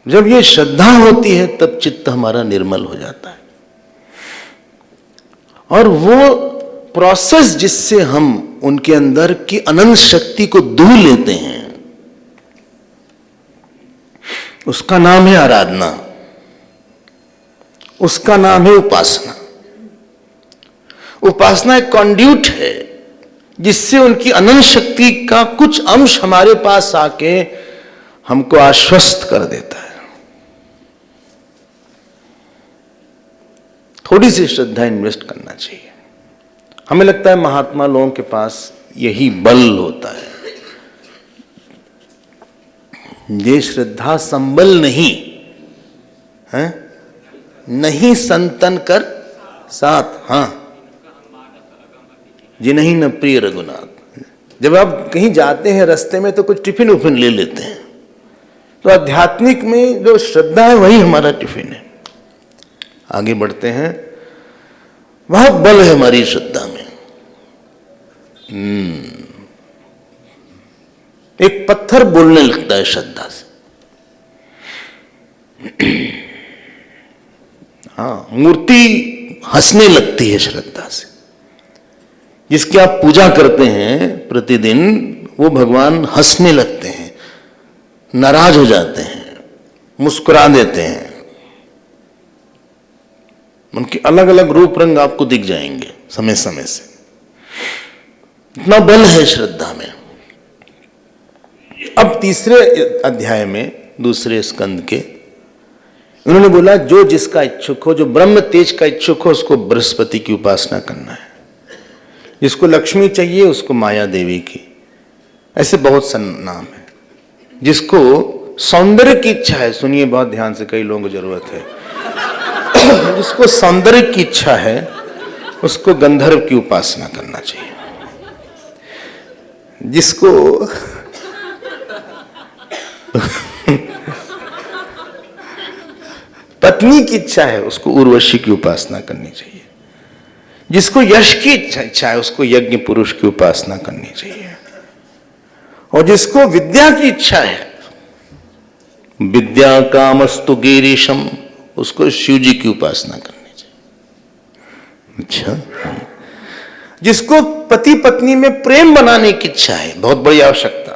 जब ये श्रद्धा होती है तब चित्त हमारा निर्मल हो जाता है। और वो प्रोसेस जिससे हम उनके अंदर की अनंत शक्ति को दूह लेते हैं, उसका नाम है आराधना, उसका नाम है उपासना। उपासना एक कॉन्ड्यूट है जिससे उनकी अनंत शक्ति का कुछ अंश हमारे पास आके हमको आश्वस्त कर देता है। थोड़ी सी श्रद्धा इन्वेस्ट करना चाहिए। हमें लगता है महात्मा लोगों के पास यही बल होता है। ये श्रद्धा संबल नहीं है, नहीं संतन कर साथ। हाँ, जिन्हीं न प्रिय रघुनाथ। जब आप कहीं जाते हैं रास्ते में तो कुछ टिफिन उफिन ले लेते हैं, तो आध्यात्मिक में जो श्रद्धा है वही हमारा टिफिन है। आगे बढ़ते हैं, बहुत बल है हमारी श्रद्धा में। एक पत्थर बोलने लगता है श्रद्धा से। हाँ, मूर्ति हंसने लगती है श्रद्धा से। जिसकी आप पूजा करते हैं प्रतिदिन, वो भगवान हंसने लगते हैं, नाराज हो जाते हैं, मुस्कुरा देते हैं। उनके अलग अलग रूप रंग आपको दिख जाएंगे समय समय से। इतना बल है श्रद्धा में। अब तीसरे अध्याय में, दूसरे स्कंद के, उन्होंने बोला जो जिसका इच्छुक हो, जो ब्रह्म तेज का इच्छुक हो, उसको बृहस्पति की उपासना करना है। जिसको लक्ष्मी चाहिए उसको माया देवी की, ऐसे बहुत सा नाम है। जिसको सौंदर्य की इच्छा है, सुनिए बहुत ध्यान से, कई लोगों को जरूरत है। जिसको सौंदर्य की इच्छा है उसको गंधर्व की उपासना करना चाहिए। जिसको पत्नी की इच्छा है उसको उर्वशी की उपासना करनी चाहिए। जिसको यश की इच्छा है उसको यज्ञ पुरुष की उपासना करनी चाहिए। और जिसको विद्या की इच्छा है, विद्या कामस्तु गिरीशम, उसको शिव जी की उपासना करनी चाहिए। अच्छा, जिसको पति पत्नी में प्रेम बनाने की इच्छा है, बहुत बड़ी आवश्यकता,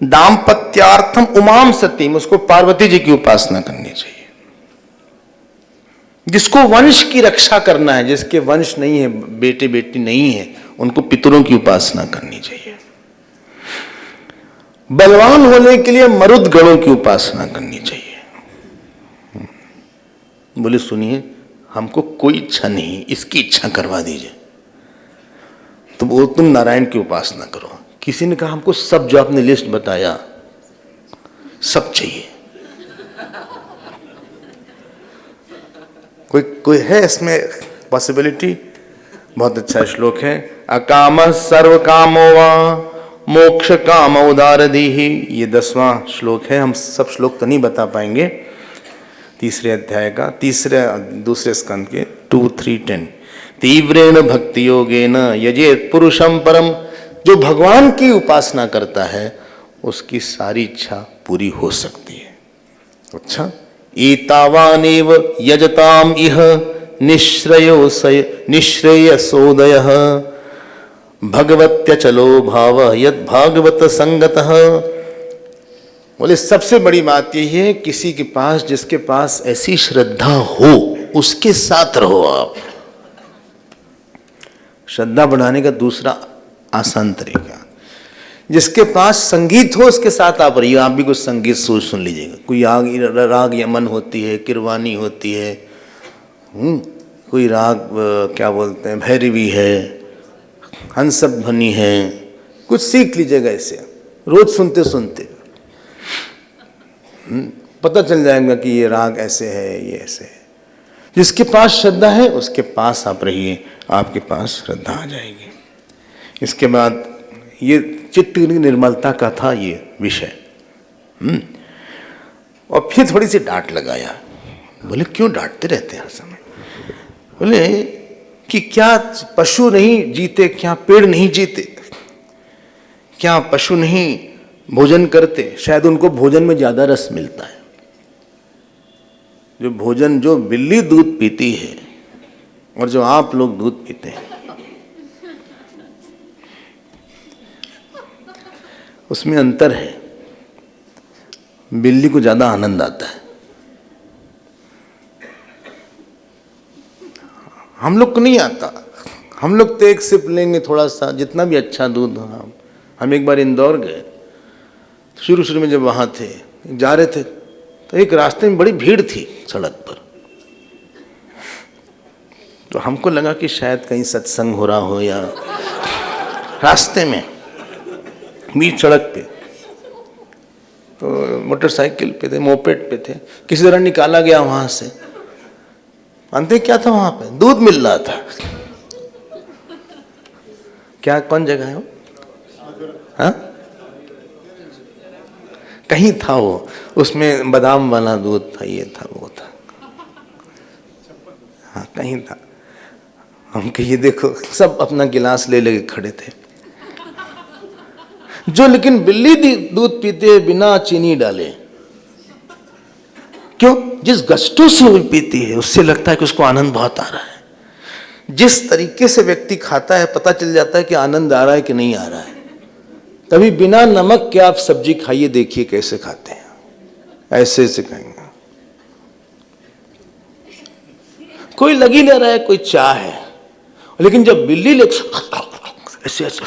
दाम्पत्यार्थम उमाम सतीम, उसको पार्वती जी की उपासना करनी चाहिए। जिसको वंश की रक्षा करना है, जिसके वंश नहीं है, बेटे बेटी नहीं है, उनको पितरों की उपासना करनी चाहिए। बलवान होने के लिए मरुद गणों की उपासना करनी चाहिए। बोले सुनिए, हमको कोई इच्छा नहीं, इसकी इच्छा करवा दीजिए। तो वो तुम नारायण की उपासना करो। किसी ने कहा हमको सब जो आपने लिस्ट बताया सब चाहिए। कोई है इसमें पॉसिबिलिटी? बहुत अच्छा श्लोक है, अकाम सर्व कामो वा मोक्ष काम उदार दीहि। ये 10वां श्लोक है। हम सब श्लोक तो नहीं बता पाएंगे। तीसरे अध्याय का दूसरे स्कंद के 2-3-10। तीव्रेण भक्ति योगेन यजेत पुरुषम परम। जो भगवान की उपासना करता है उसकी सारी इच्छा पूरी हो सकती है। अच्छा, एतावानेव यजताम इह निश्रेयसोदयः भगवत्यचलो भाव यद भागवत संगतः। बोले सबसे बड़ी बात यही है, किसी के पास, जिसके पास ऐसी श्रद्धा हो उसके साथ रहो आप। श्रद्धा बढ़ाने का दूसरा आसान तरीका, जिसके पास संगीत हो उसके साथ आप रहिए। आप भी कुछ संगीत सुन लीजिएगा। कोई राग यमन होती है, किरवानी होती है, कोई राग क्या बोलते हैं, भैरवी है, हंसध्वनि है, कुछ सीख लीजिएगा ऐसे। रोज सुनते सुनते पता चल जाएगा कि ये राग ऐसे है, ये ऐसे है। जिसके पास श्रद्धा है उसके पास आप रहिए, आपके पास श्रद्धा आ जाएगी। इसके बाद ये चित्त की निर्मलता का था ये विषय। और फिर थोड़ी सी डांट लगाया। बोले क्यों डांटते रहते हैं हर समय? बोले कि क्या पशु नहीं जीते, क्या पेड़ नहीं जीते, क्या पशु नहीं भोजन करते? शायद उनको भोजन में ज्यादा रस मिलता है। जो बिल्ली दूध पीती है और जो आप लोग दूध पीते हैं, उसमें अंतर है। बिल्ली को ज्यादा आनंद आता है, हम लोग को नहीं आता। हम लोग तो एक सिप लेंगे थोड़ा सा, जितना भी अच्छा दूध हो। हम एक बार इंदौर गए, शुरू में जब वहाँ थे, जा रहे थे तो एक रास्ते में बड़ी भीड़ थी सड़क पर। तो हमको लगा कि शायद कहीं सत्संग हो रहा हो, या रास्ते में बीच सड़क पे तो मोटरसाइकिल पे थे, मोपेड पे थे, किसी तरह निकाला गया वहां से। जानते क्या था वहां पे? दूध मिल रहा था। क्या, कौन जगह है वो? हाँ, कहीं था वो, उसमें बादाम वाला दूध था, ये था, वो था। हाँ, कहीं था। हम कहिए देखो, सब अपना गिलास ले लेके खड़े थे। जो लेकिन बिल्ली दूध पीते हैं बिना चीनी डाले, क्यों? जिस गस्टों से वो पीती है उससे लगता है कि उसको आनंद बहुत आ रहा है। जिस तरीके से व्यक्ति खाता है पता चल जाता है कि आनंद आ रहा है कि नहीं आ रहा है। कभी बिना नमक के आप सब्जी खाइए, देखिए कैसे खाते हैं, ऐसे ऐसे खाएंगे। कोई लगी ले रहा है, कोई चाह है, लेकिन जब बिल्ली ले ऐसे ऐसे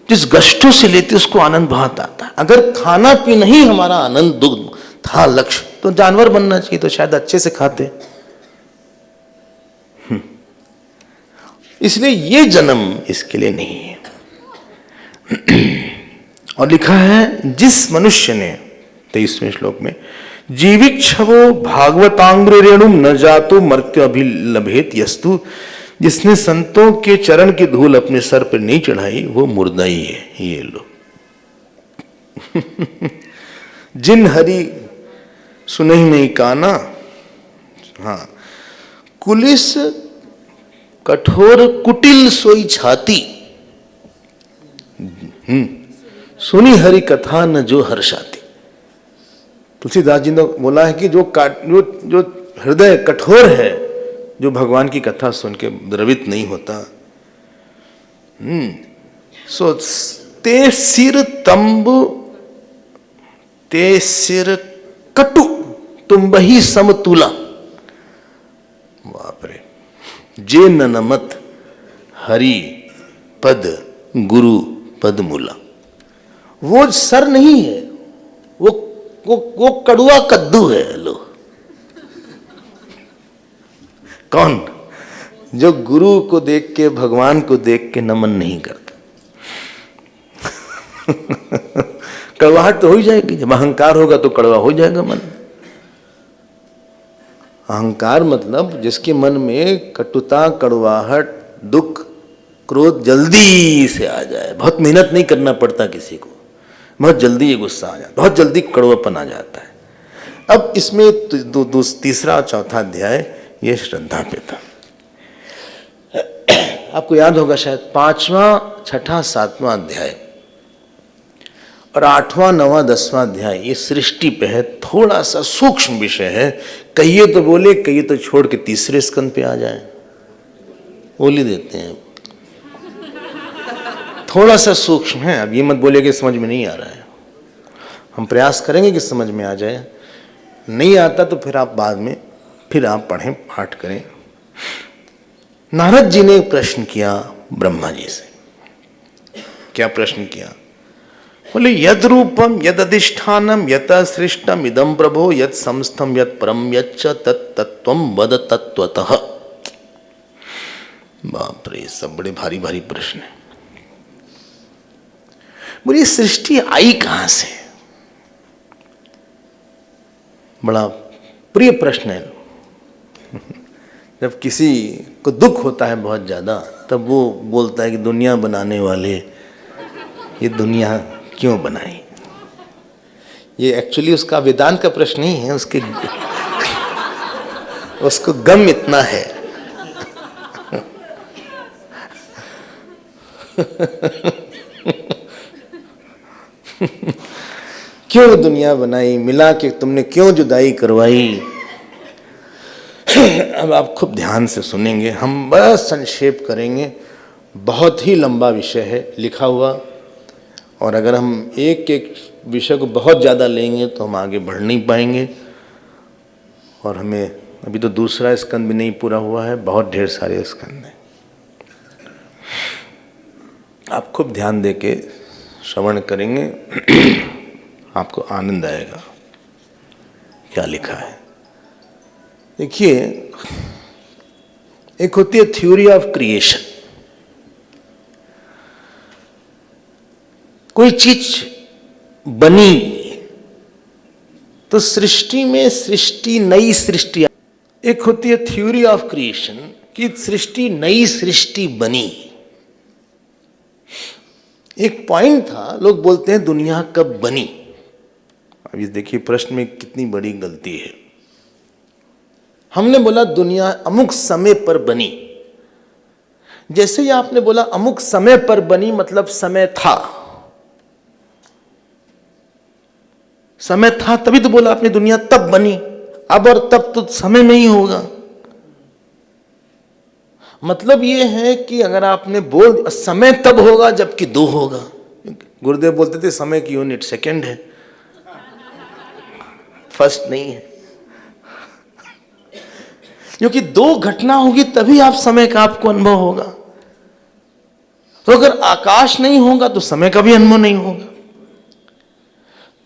जिस गश्तों से लेते उसको आनंद बहुत आता है। अगर खाना पीना ही हमारा आनंद दुख था लक्ष्य, तो जानवर बनना चाहिए, तो शायद अच्छे से खाते। इसलिए ये जन्म इसके लिए नहीं है। और लिखा है, जिस मनुष्य ने 23वें श्लोक में जीविक्षवो भागवतांग्र रेणुम न जातो मर्त्य अभिलभेत यस्तु, जिसने संतों के चरण की धूल अपने सर पर नहीं चढ़ाई वो मुर्दा ही है। ये लो जिन हरि सुनहि नहीं काना। हाँ, कुलिस कठोर कुटिल सोई छाती, सुनी हरि कथा न जो हर्षाती। तुलसीदास जी ने बोला है कि जो हृदय कठोर है, जो भगवान की कथा सुन के द्रवित नहीं होता, सो ते सिर तंबु ते सिर कटु तुम बही समतुला। बाप रे, जे नमत हरि पद गुरु पद मूला। वो सर नहीं है, वो कड़ुआ कद्दू है। लो, कौन? जो गुरु को देख के, भगवान को देख के नमन नहीं करता। कड़वाहट तो हो ही जाएगी। जब अहंकार होगा तो कड़वा हो जाएगा मन। अहंकार मतलब जिसके मन में कटुता, कड़वाहट, दुख, क्रोध जल्दी से आ जाए। बहुत मेहनत नहीं करना पड़ता किसी को, बहुत जल्दी ये गुस्सा आ जाता, बहुत जल्दी कड़वापन आ जाता है। अब इसमें तीसरा और चौथा अध्याय ये श्रद्धा पे था। आपको याद होगा शायद 5वां, 6ठा, 7वां अध्याय और 8वां, 9वां, 10वां अध्याय ये सृष्टि पे है। थोड़ा सा सूक्ष्म विषय है, कहिए तो बोले, कहिए तो छोड़ के तीसरे स्कंद पे आ जाए, बोल ही देते हैं। थोड़ा सा सूक्ष्म है, अब ये मत बोले कि समझ में नहीं आ रहा है। हम प्रयास करेंगे कि समझ में आ जाए, नहीं आता तो फिर आप बाद में फिर आप पढ़ें, पाठ करें। नारद जी ने एक प्रश्न किया ब्रह्मा जी से। क्या प्रश्न किया? बोले यद रूपम यद अधिष्ठानम यत सृष्टम इदम प्रभो यद समस्तम यद परम यच्च तत्तत्वम वद तत्वतः। बाप रे, सब बड़े भारी भारी प्रश्न है। बोले सृष्टि आई कहां से? बड़ा प्रिय प्रश्न है। जब किसी को दुख होता है बहुत ज्यादा, तब वो बोलता है कि दुनिया बनाने वाले ये दुनिया क्यों बनाई? ये एक्चुअली उसका वेदांत का प्रश्न नहीं है, उसको गम इतना है। क्यों दुनिया बनाई, मिला के तुमने क्यों जुदाई करवाई? अब आप खूब ध्यान से सुनेंगे, हम बस संक्षेप करेंगे। बहुत ही लंबा विषय है लिखा हुआ, और अगर हम एक एक विषय को बहुत ज़्यादा लेंगे तो हम आगे बढ़ नहीं पाएंगे। और हमें अभी तो दूसरा स्कंद भी नहीं पूरा हुआ है, बहुत ढेर सारे स्कंद हैं। आप खूब ध्यान दे के श्रवण करेंगे, आपको आनंद आएगा। क्या लिखा है देखिए। एक होती है थ्योरी ऑफ क्रिएशन। कोई चीज बनी तो सृष्टि में सृष्टि, नई सृष्टि। एक होती है थ्योरी ऑफ क्रिएशन कि सृष्टि, नई सृष्टि बनी। एक पॉइंट था, लोग बोलते हैं दुनिया कब बनी। अब ये देखिए प्रश्न में कितनी बड़ी गलती है। हमने बोला दुनिया अमुक समय पर बनी। जैसे ही आपने बोला अमुक समय पर बनी, मतलब समय था। समय था तभी तो बोला आपने दुनिया तब बनी। अब और तब तो समय में ही होगा। मतलब ये है कि अगर आपने बोल समय तब होगा जबकि दो होगा। गुरुदेव बोलते थे समय की यूनिट सेकंड है, फर्स्ट नहीं है। क्योंकि दो घटना होगी तभी आप समय का आपको अनुभव होगा। तो अगर आकाश नहीं होगा तो समय का भी अनुभव नहीं होगा।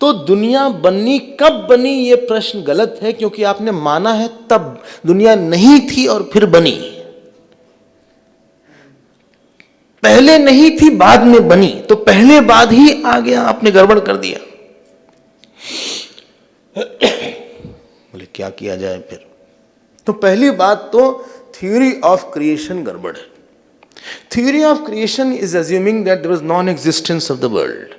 तो दुनिया बनी कब बनी, ये प्रश्न गलत है, क्योंकि आपने माना है तब दुनिया नहीं थी और फिर बनी। पहले नहीं थी बाद में बनी, तो पहले बाद ही आ गया, आपने गड़बड़ कर दिया। बोले क्या किया जाए फिर? तो पहली बात तो थ्योरी ऑफ क्रिएशन गड़बड़ है। Theory of creation is assuming that there was non existence of the world,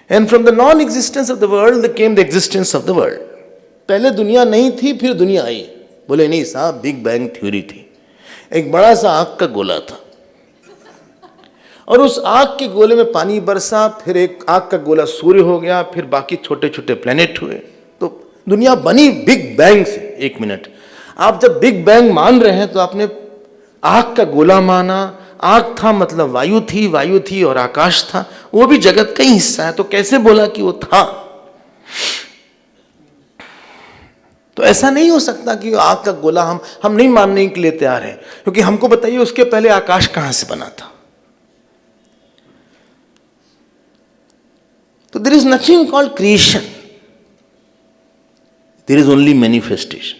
and from the non existence of the world came the existence of the world. पहले दुनिया नहीं थी फिर दुनिया आई। बोले नहीं साहब, बिग बैंग थ्योरी थी। एक बड़ा सा आग का गोला था और उस आग के गोले में पानी बरसा, फिर एक आग का गोला सूर्य हो गया, फिर बाकी छोटे छोटे प्लेनेट हुए। तो दुनिया बनी बिग बैंग से। एक मिनट, आप जब बिग बैंग मान रहे हैं तो आपने आग का गोला माना। आग था मतलब वायु थी और आकाश था, वो भी जगत का ही हिस्सा है। तो कैसे बोला कि वो था? तो ऐसा नहीं हो सकता कि आग का गोला हम नहीं मानने के लिए तैयार हैं, क्योंकि हमको बताइए उसके पहले आकाश कहां से बना था? There is nothing called creation, there is only manifestation.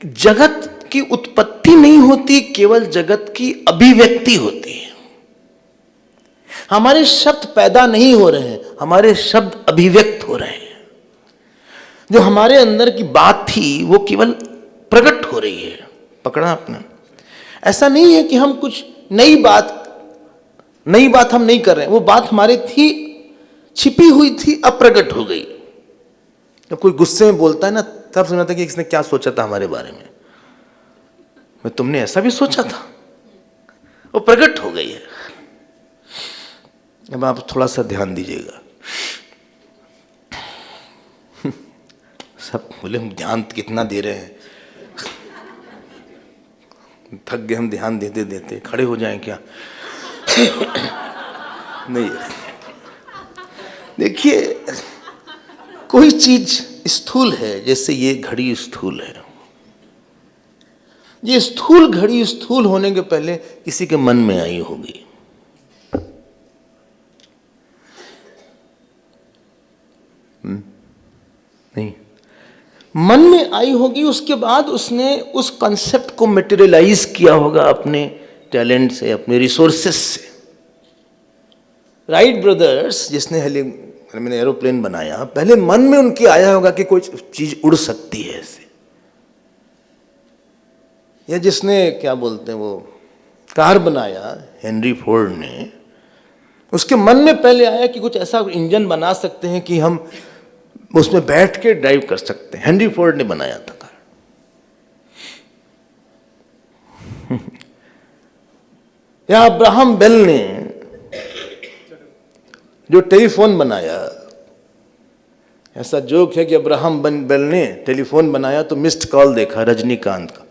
जगत की उत्पत्ति नहीं होती, केवल जगत की अभिव्यक्ति होती है। हमारे शब्द पैदा नहीं हो रहे हैं, हमारे शब्द अभिव्यक्त हो रहे हैं। जो हमारे अंदर की बात थी वो केवल प्रकट हो रही है। पकड़ा आपने? ऐसा नहीं है कि हम कुछ नई बात हम नहीं कर रहे हैं, वो बात हमारे थी, छिपी हुई थी, अब प्रकट हो गई। जब कोई गुस्से में बोलता है ना, तब समझता है कि इसने क्या सोचा था हमारे बारे में, मैं तुमने ऐसा भी सोचा था, वो प्रकट हो गई है। अब आप थोड़ा सा ध्यान दीजिएगा। सब बोले हम ध्यान कितना दे रहे हैं, थक गए हम ध्यान देते देते, खड़े हो जाएं क्या? नहीं, देखिए कोई चीज स्थूल है, जैसे ये घड़ी स्थूल है। ये स्थूल घड़ी स्थूल होने के पहले किसी के मन में आई होगी। नहीं, मन में आई होगी, उसके बाद उसने उस कॉन्सेप्ट को मटेरियलाइज किया होगा अपने टैलेंट से, अपने रिसोर्सेस से। राइट ब्रदर्स जिसने मैंने एरोप्लेन बनाया, पहले मन में उनके आया होगा कि कोई चीज उड़ सकती है ऐसे। या जिसने क्या बोलते हैं वो कार बनाया, हेनरी फोर्ड ने, उसके मन में पहले आया कि कुछ ऐसा इंजन बना सकते हैं कि हम उसमें बैठ के ड्राइव कर सकते हैं। हेनरी फोर्ड ने बनाया था कार। या अब्राहम बेल ने जो टेलीफोन बनाया, ऐसा जोक है कि अब्राहम बेल ने टेलीफोन बनाया तो मिस्ड कॉल देखा रजनीकांत का।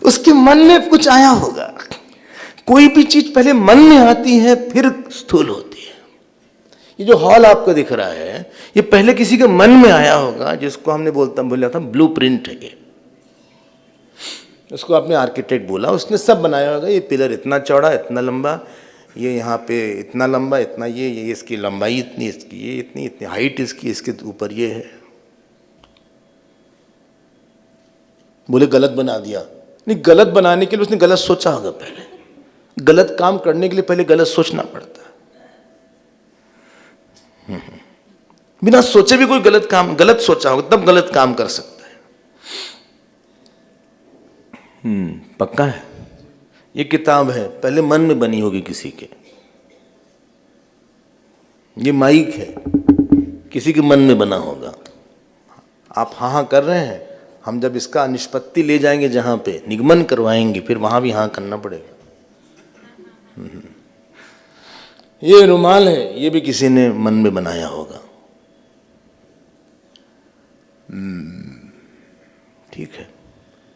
उसके मन में कुछ आया होगा। कोई भी चीज पहले मन में आती है फिर स्थूल होती है। ये जो हॉल आपको दिख रहा है, ये पहले किसी के मन में आया होगा, जिसको हमने बोला था ब्लूप्रिंट है ये। उसको आपने आर्किटेक्ट बोला, उसने सब बनाया होगा। ये पिलर इतना चौड़ा, इतना लंबा, ये यहाँ पे इतना लंबा, इतना ये इसकी लंबाई इतनी, इसकी ये इतनी हाइट इसकी, इसके ऊपर ये है। बोले गलत बना दिया। नहीं, गलत बनाने के लिए उसने गलत सोचा होगा पहले। गलत काम करने के लिए पहले गलत सोचना पड़ता है। बिना सोचे भी कोई गलत सोचा होगा, तब गलत काम कर सकता है। पक्का है? ये किताब है, पहले मन में बनी होगी किसी के। ये माइक है, किसी के मन में बना होगा। आप हाँ हाँ कर रहे हैं, हम जब इसका निष्पत्ति ले जाएंगे, जहां पे निगमन करवाएंगे, फिर वहां भी हाँ करना पड़ेगा। ये रुमाल है, ये भी किसी ने मन में बनाया होगा। ठीक है,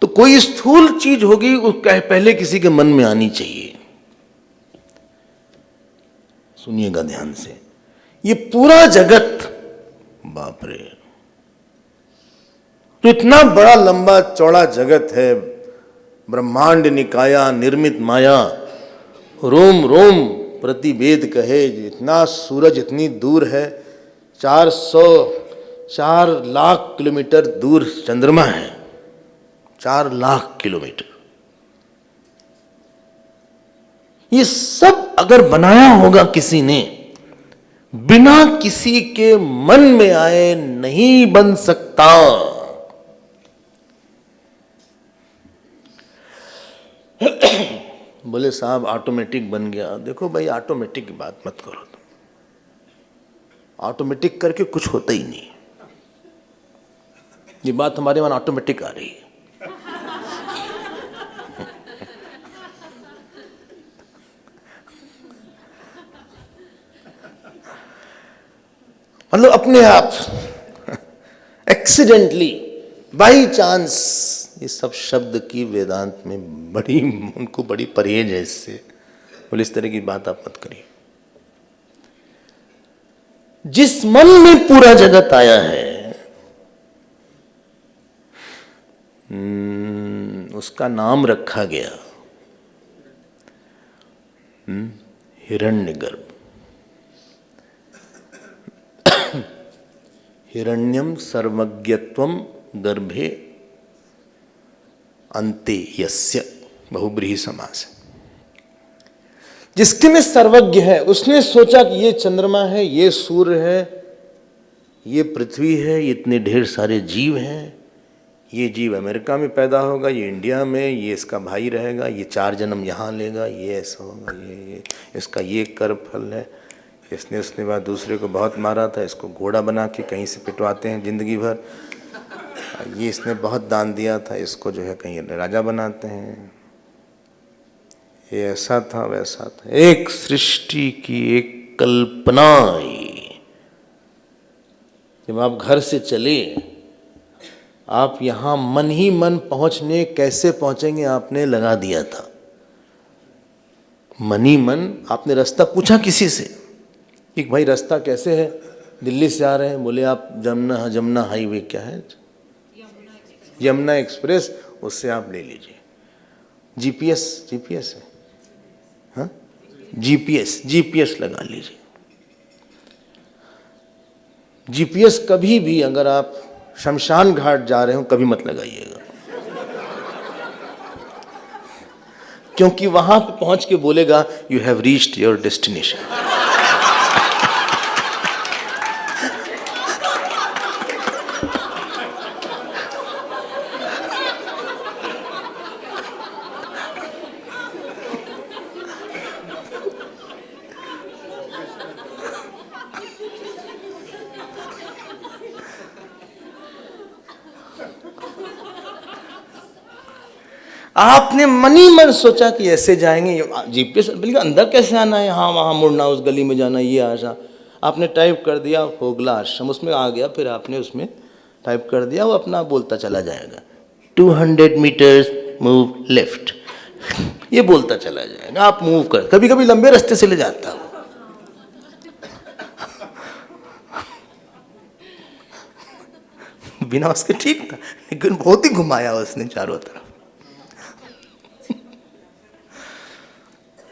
तो कोई स्थूल चीज होगी, पहले किसी के मन में आनी चाहिए। सुनिएगा ध्यान से, ये पूरा जगत, बाप रे, तो इतना बड़ा लंबा चौड़ा जगत है, ब्रह्मांड निकाया निर्मित माया, रोम रोम प्रतिवेद कहे। इतना सूरज इतनी दूर है, 4 लाख किलोमीटर दूर चंद्रमा है, 4 लाख किलोमीटर। ये सब अगर बनाया होगा किसी ने, बिना किसी के मन में आए नहीं बन सकता। बोले साहब ऑटोमेटिक बन गया। देखो भाई, ऑटोमेटिक की बात मत करो तुम। ऑटोमेटिक करके कुछ होता ही नहीं। ये बात हमारे वहां ऑटोमेटिक आ रही है। मतलब अपने आप एक्सीडेंटली, बाई चांस। ये सब शब्द की वेदांत में उनको बड़ी परहेज है इससे। बोले इस तरह की बात आप मत करिए। जिस मन में पूरा जगत आया है उसका नाम रखा गया हिरण्यगर्भ। हिरण्यम सर्वज्ञत्वम गर्भे अन्ते यस्य, बहुब्रीहि समास है। जिसके में सर्वज्ञ है उसने सोचा कि ये चंद्रमा है, ये सूर्य है, ये पृथ्वी है, ये इतने ढेर सारे जीव हैं, ये जीव अमेरिका में पैदा होगा, ये इंडिया में, ये इसका भाई रहेगा, ये 4 जन्म यहाँ लेगा, ये ऐसा होगा, ये इसका ये कर्म फल है, इसने उसने बाद दूसरे को बहुत मारा था, इसको घोड़ा बना के कहीं से पिटवाते हैं जिंदगी भर, ये इसने बहुत दान दिया था, इसको जो है कहीं राजा बनाते हैं, ये ऐसा था वैसा था। एक सृष्टि की एक कल्पना आई। जब आप घर से चले, आप यहां मन ही मन पहुंचने कैसे पहुंचेंगे आपने लगा दिया था। मन ही मन आपने रास्ता पूछा किसी से कि भाई रास्ता कैसे है, दिल्ली से आ रहे हैं, बोले आप जमुना हाईवे क्या है, यमुना एक्सप्रेस, उससे आप ले लीजिए। जीपीएस है, हाँ जीपीएस लगा लीजिए। जीपीएस कभी भी अगर आप शमशान घाट जा रहे हो कभी मत लगाइएगा, क्योंकि वहां पे पहुंच के बोलेगा you have reached your destination. आपने मनी मन सोचा कि ऐसे जाएंगे, जीपीएस बोलेगा अंदर कैसे आना है, हाँ वहाँ मुड़ना, उस गली में जाना, ये आशा। आपने टाइप कर दिया होगला आश्रम, उसमें आ गया, फिर आपने उसमें टाइप कर दिया, वो अपना बोलता चला जाएगा 200 मीटर्स मूव लेफ्ट, ये बोलता चला जाएगा, आप मूव कर। कभी कभी लंबे रास्ते से ले जाता हो, बिना उसके ठीक था, लेकिन बहुत ही घुमाया उसने चारों तरफ।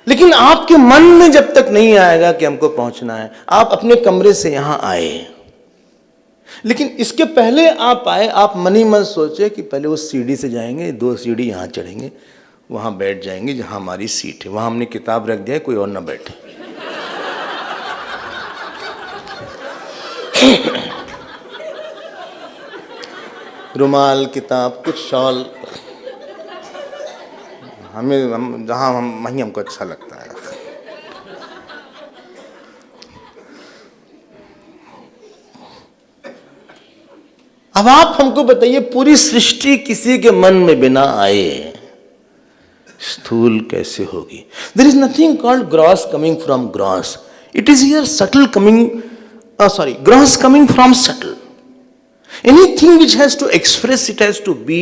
लेकिन आपके मन में जब तक नहीं आएगा कि हमको पहुंचना है, आप अपने कमरे से यहां आए, लेकिन इसके पहले आप आए, आप मन ही मन सोचे कि पहले उस सीढ़ी से जाएंगे, 2 सीढ़ी यहां चढ़ेंगे, वहां बैठ जाएंगे जहां हमारी सीट है, वहां हमने किताब रख दिया है, कोई और ना बैठे। रुमाल, किताब, कुछ शॉल, हम जहां वहीं हमको अच्छा लगता है। अब आप हमको बताइए, पूरी सृष्टि किसी के मन में बिना आए स्थूल कैसे होगी? There is nothing called gross coming from gross, it is here subtle coming, gross coming from subtle. Anything which has to express it has to be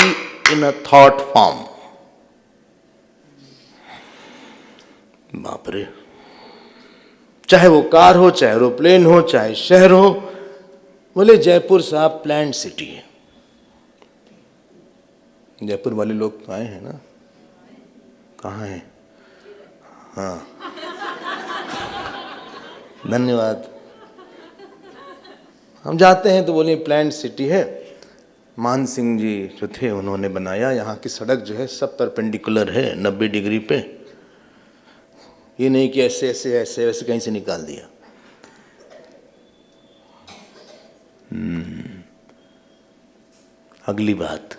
in a thought form. बाप रे, चाहे वो कार हो, चाहे एरोप्लेन हो, चाहे शहर हो। बोले जयपुर साहब प्लान्ड सिटी है। जयपुर वाले लोग तो आए हैं ना, कहाँ हैं? हाँ, धन्यवाद। हम जाते हैं तो बोले प्लान्ड सिटी है। मान सिंह जी जो थे उन्होंने बनाया, यहाँ की सड़क जो है सब परपेंडिकुलर है 90 डिग्री पे, ये नहीं कि ऐसे ऐसे ऐसे वैसे कहीं से निकाल दिया। अगली बात,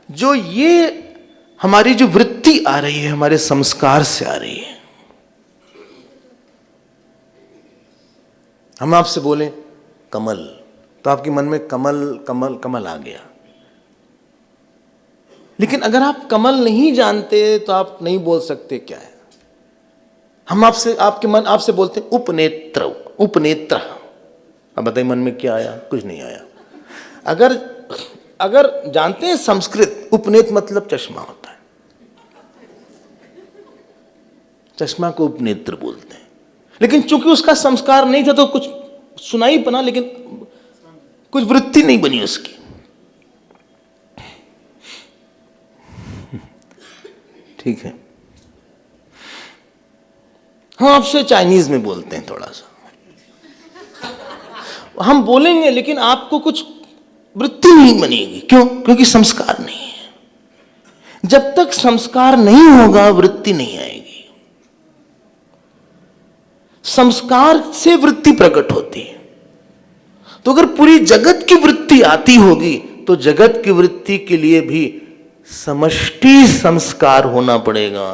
जो ये हमारी जो वृत्ति आ रही है हमारे संस्कार से आ रही है। हम आपसे बोले कमल, तो आपके मन में कमल कमल कमल आ गया। लेकिन अगर आप कमल नहीं जानते तो आप नहीं बोल सकते क्या है। हम आपसे, आपके मन आपसे बोलते उपनेत्र, उपनेत्र। अब बताइए मन में क्या आया? कुछ नहीं आया। अगर जानते हैं संस्कृत, उपनेत्र मतलब चश्मा होता है, चश्मा को उपनेत्र बोलते हैं। लेकिन चूंकि उसका संस्कार नहीं था तो कुछ सुनाई बना, लेकिन कुछ वृत्ति नहीं बनी उसकी। ठीक है, हम आपसे चाइनीज में बोलते हैं, थोड़ा सा हम बोलेंगे, लेकिन आपको कुछ वृत्ति नहीं बनेगी। क्यों? क्योंकि संस्कार नहीं है। जब तक संस्कार नहीं होगा, वृत्ति नहीं आएगी। संस्कार से वृत्ति प्रकट होती है। तो अगर पूरी जगत की वृत्ति आती होगी, तो जगत की वृत्ति के लिए भी समष्टि संस्कार होना पड़ेगा।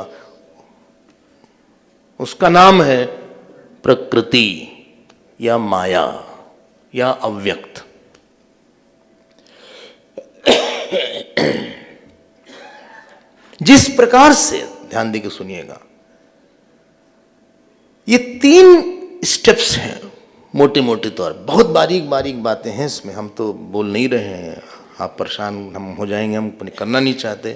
उसका नाम है प्रकृति या माया या अव्यक्त। जिस प्रकार से, ध्यान देकर सुनिएगा, ये 3 स्टेप्स हैं मोटे मोटे तौर, बहुत बारीक बारीक बातें हैं इसमें, हम तो बोल नहीं रहे हैं, आप परेशान हम हो जाएंगे, हम करना नहीं चाहते।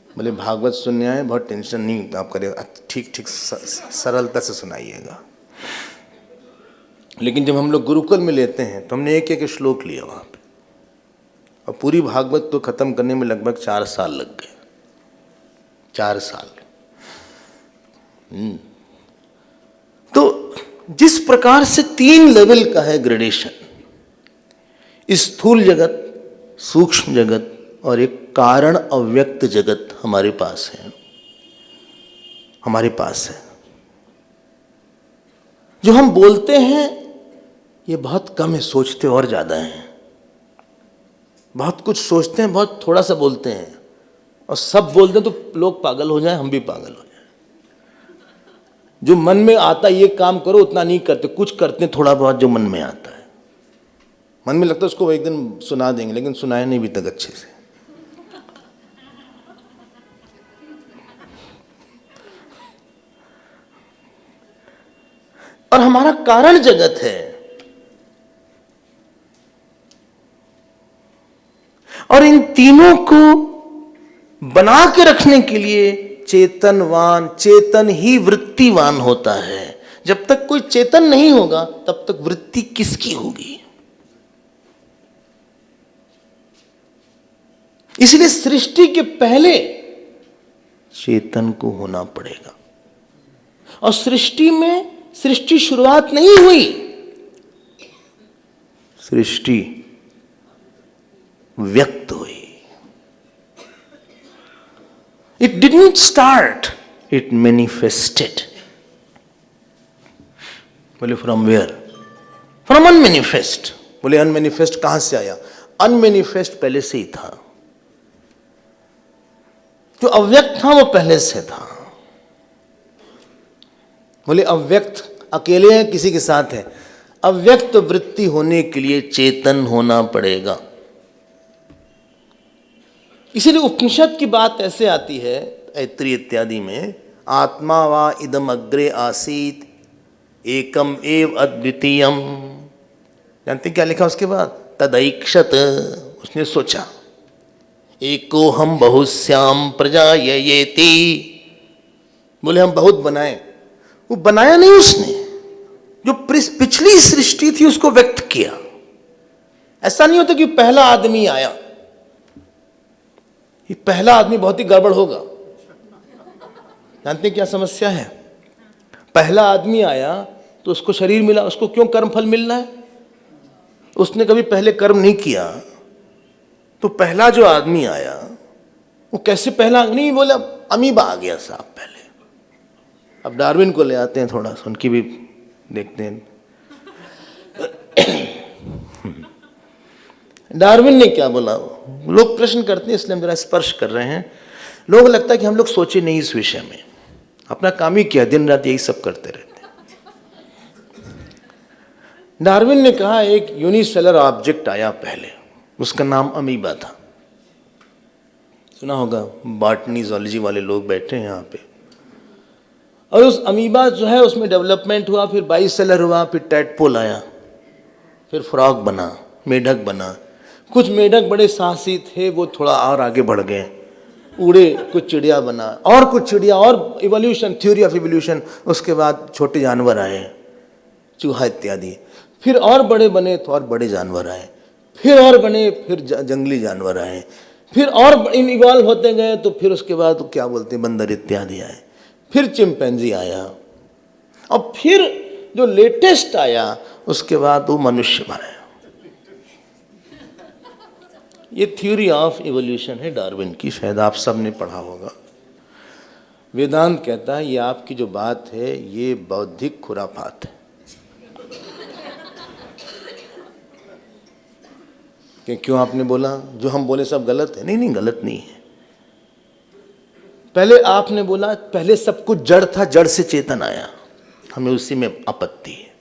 बोले भागवत सुनने आए, बहुत टेंशन नहीं आप करिए, ठीक ठीक सरलता से सुनाइएगा। लेकिन जब हम लोग गुरुकुल में लेते हैं तो हमने एक एक श्लोक लिया वहाँ पे, और पूरी भागवत तो खत्म करने में लगभग 4 साल लग गए। 4 साल। तो जिस प्रकार से 3 लेवल का है ग्रेडेशन, स्थूल जगत, सूक्ष्म जगत और एक कारण अव्यक्त जगत हमारे पास है, हमारे पास है। जो हम बोलते हैं ये बहुत कम है, सोचते और ज्यादा है। बहुत कुछ सोचते हैं, बहुत थोड़ा सा बोलते हैं, और सब बोलते हैं तो लोग पागल हो जाएं, हम भी पागल हो जाएं। जो मन में आता है ये काम करो, उतना नहीं करते, कुछ करते हैं थोड़ा बहुत जो मन में आता है। मन में लगता है उसको एक दिन सुना देंगे, लेकिन सुनाए नहीं भी तक अच्छे से। और हमारा कारण जगत है, और इन तीनों को बना के रखने के लिए चेतनवान, चेतन ही वृत्तिवान होता है। जब तक कोई चेतन नहीं होगा, तब तक वृत्ति किसकी होगी? इसलिए सृष्टि के पहले चेतन को होना पड़ेगा। और सृष्टि शुरुआत नहीं हुई, सृष्टि व्यक्त हुई। It didn't start, it manifested. बोले from where? From unmanifest. बोले unmanifest कहां से आया? unmanifest पहले से ही था। जो अव्यक्त था वो पहले से था। बोले अव्यक्त अकेले है, किसी के साथ है? अव्यक्त वृत्ति होने के लिए चेतन होना पड़ेगा। इसीलिए उपनिषद की बात ऐसे आती है ऐत्रेय इत्यादि में, आत्मा वा इदम अग्रे आसीत एकम एव अद्वितीयम। जानते क्या लिखा उसके बाद? तदैक्षत, उसने सोचा, एको हम बहुश्याम प्रजाययेति। बोले हम बहुत बनाए। वो बनाया नहीं उसने, जो पिछली सृष्टि थी उसको व्यक्त किया। ऐसा नहीं होता कि पहला आदमी आया, ये पहला आदमी बहुत ही गड़बड़ होगा। जानते क्या समस्या है? पहला आदमी आया तो उसको शरीर मिला, उसको क्यों कर्म फल मिलना है? उसने कभी पहले कर्म नहीं किया। तो पहला जो आदमी आया वो कैसे पहला नहीं? बोला अमीबा आ गया साहब पहले। अब डार्विन को ले आते हैं, थोड़ा सा उनकी भी देखते हैं। डार्विन ने क्या बोला? लोग प्रश्न करते हैं, इसलिए मेरा स्पर्श कर रहे हैं। लोग लगता है कि हम लोग सोचे नहीं इस विषय में, अपना काम ही किया, दिन रात यही सब करते रहते हैं। डार्विन ने कहा एक यूनिसेलर ऑब्जेक्ट आया पहले, उसका नाम अमीबा था। सुना होगा, बॉटनी ज़ूलॉजी वाले लोग बैठे हैं यहाँ पे। और उस अमीबा जो है उसमें डेवलपमेंट हुआ, फिर बाइसेलर हुआ, फिर टैडपोल आया, फिर फ्रॉग बना, मेढक बना। कुछ मेढक बड़े साहसी थे, वो थोड़ा और आगे बढ़ गए, उड़े, कुछ चिड़िया बना, और कुछ चिड़िया, और इवोल्यूशन, थ्योरी ऑफ इवोल्यूशन। उसके बाद छोटे जानवर आए, चूहा इत्यादि। फिर और बड़े बने तो और बड़े जानवर आए, फिर और बने, फिर जंगली जानवर आए, फिर और इन्वॉल्व होते गए, तो फिर उसके बाद तो क्या बोलते हैं बंदर इत्यादि आए, फिर चिंपैंजी आया, और फिर जो लेटेस्ट आया उसके बाद वो मनुष्य बनाया। ये थ्योरी ऑफ इवोल्यूशन है डार्विन की, शायद आप सब ने पढ़ा होगा। वेदांत कहता है ये आपकी जो बात है ये बौद्धिक खुराफात है। कि क्यों आपने बोला जो हम बोले सब गलत है? नहीं नहीं, गलत नहीं है। पहले आपने बोला पहले सब कुछ जड़ था, जड़ से चेतन आया, हमें उसी में आपत्ति है।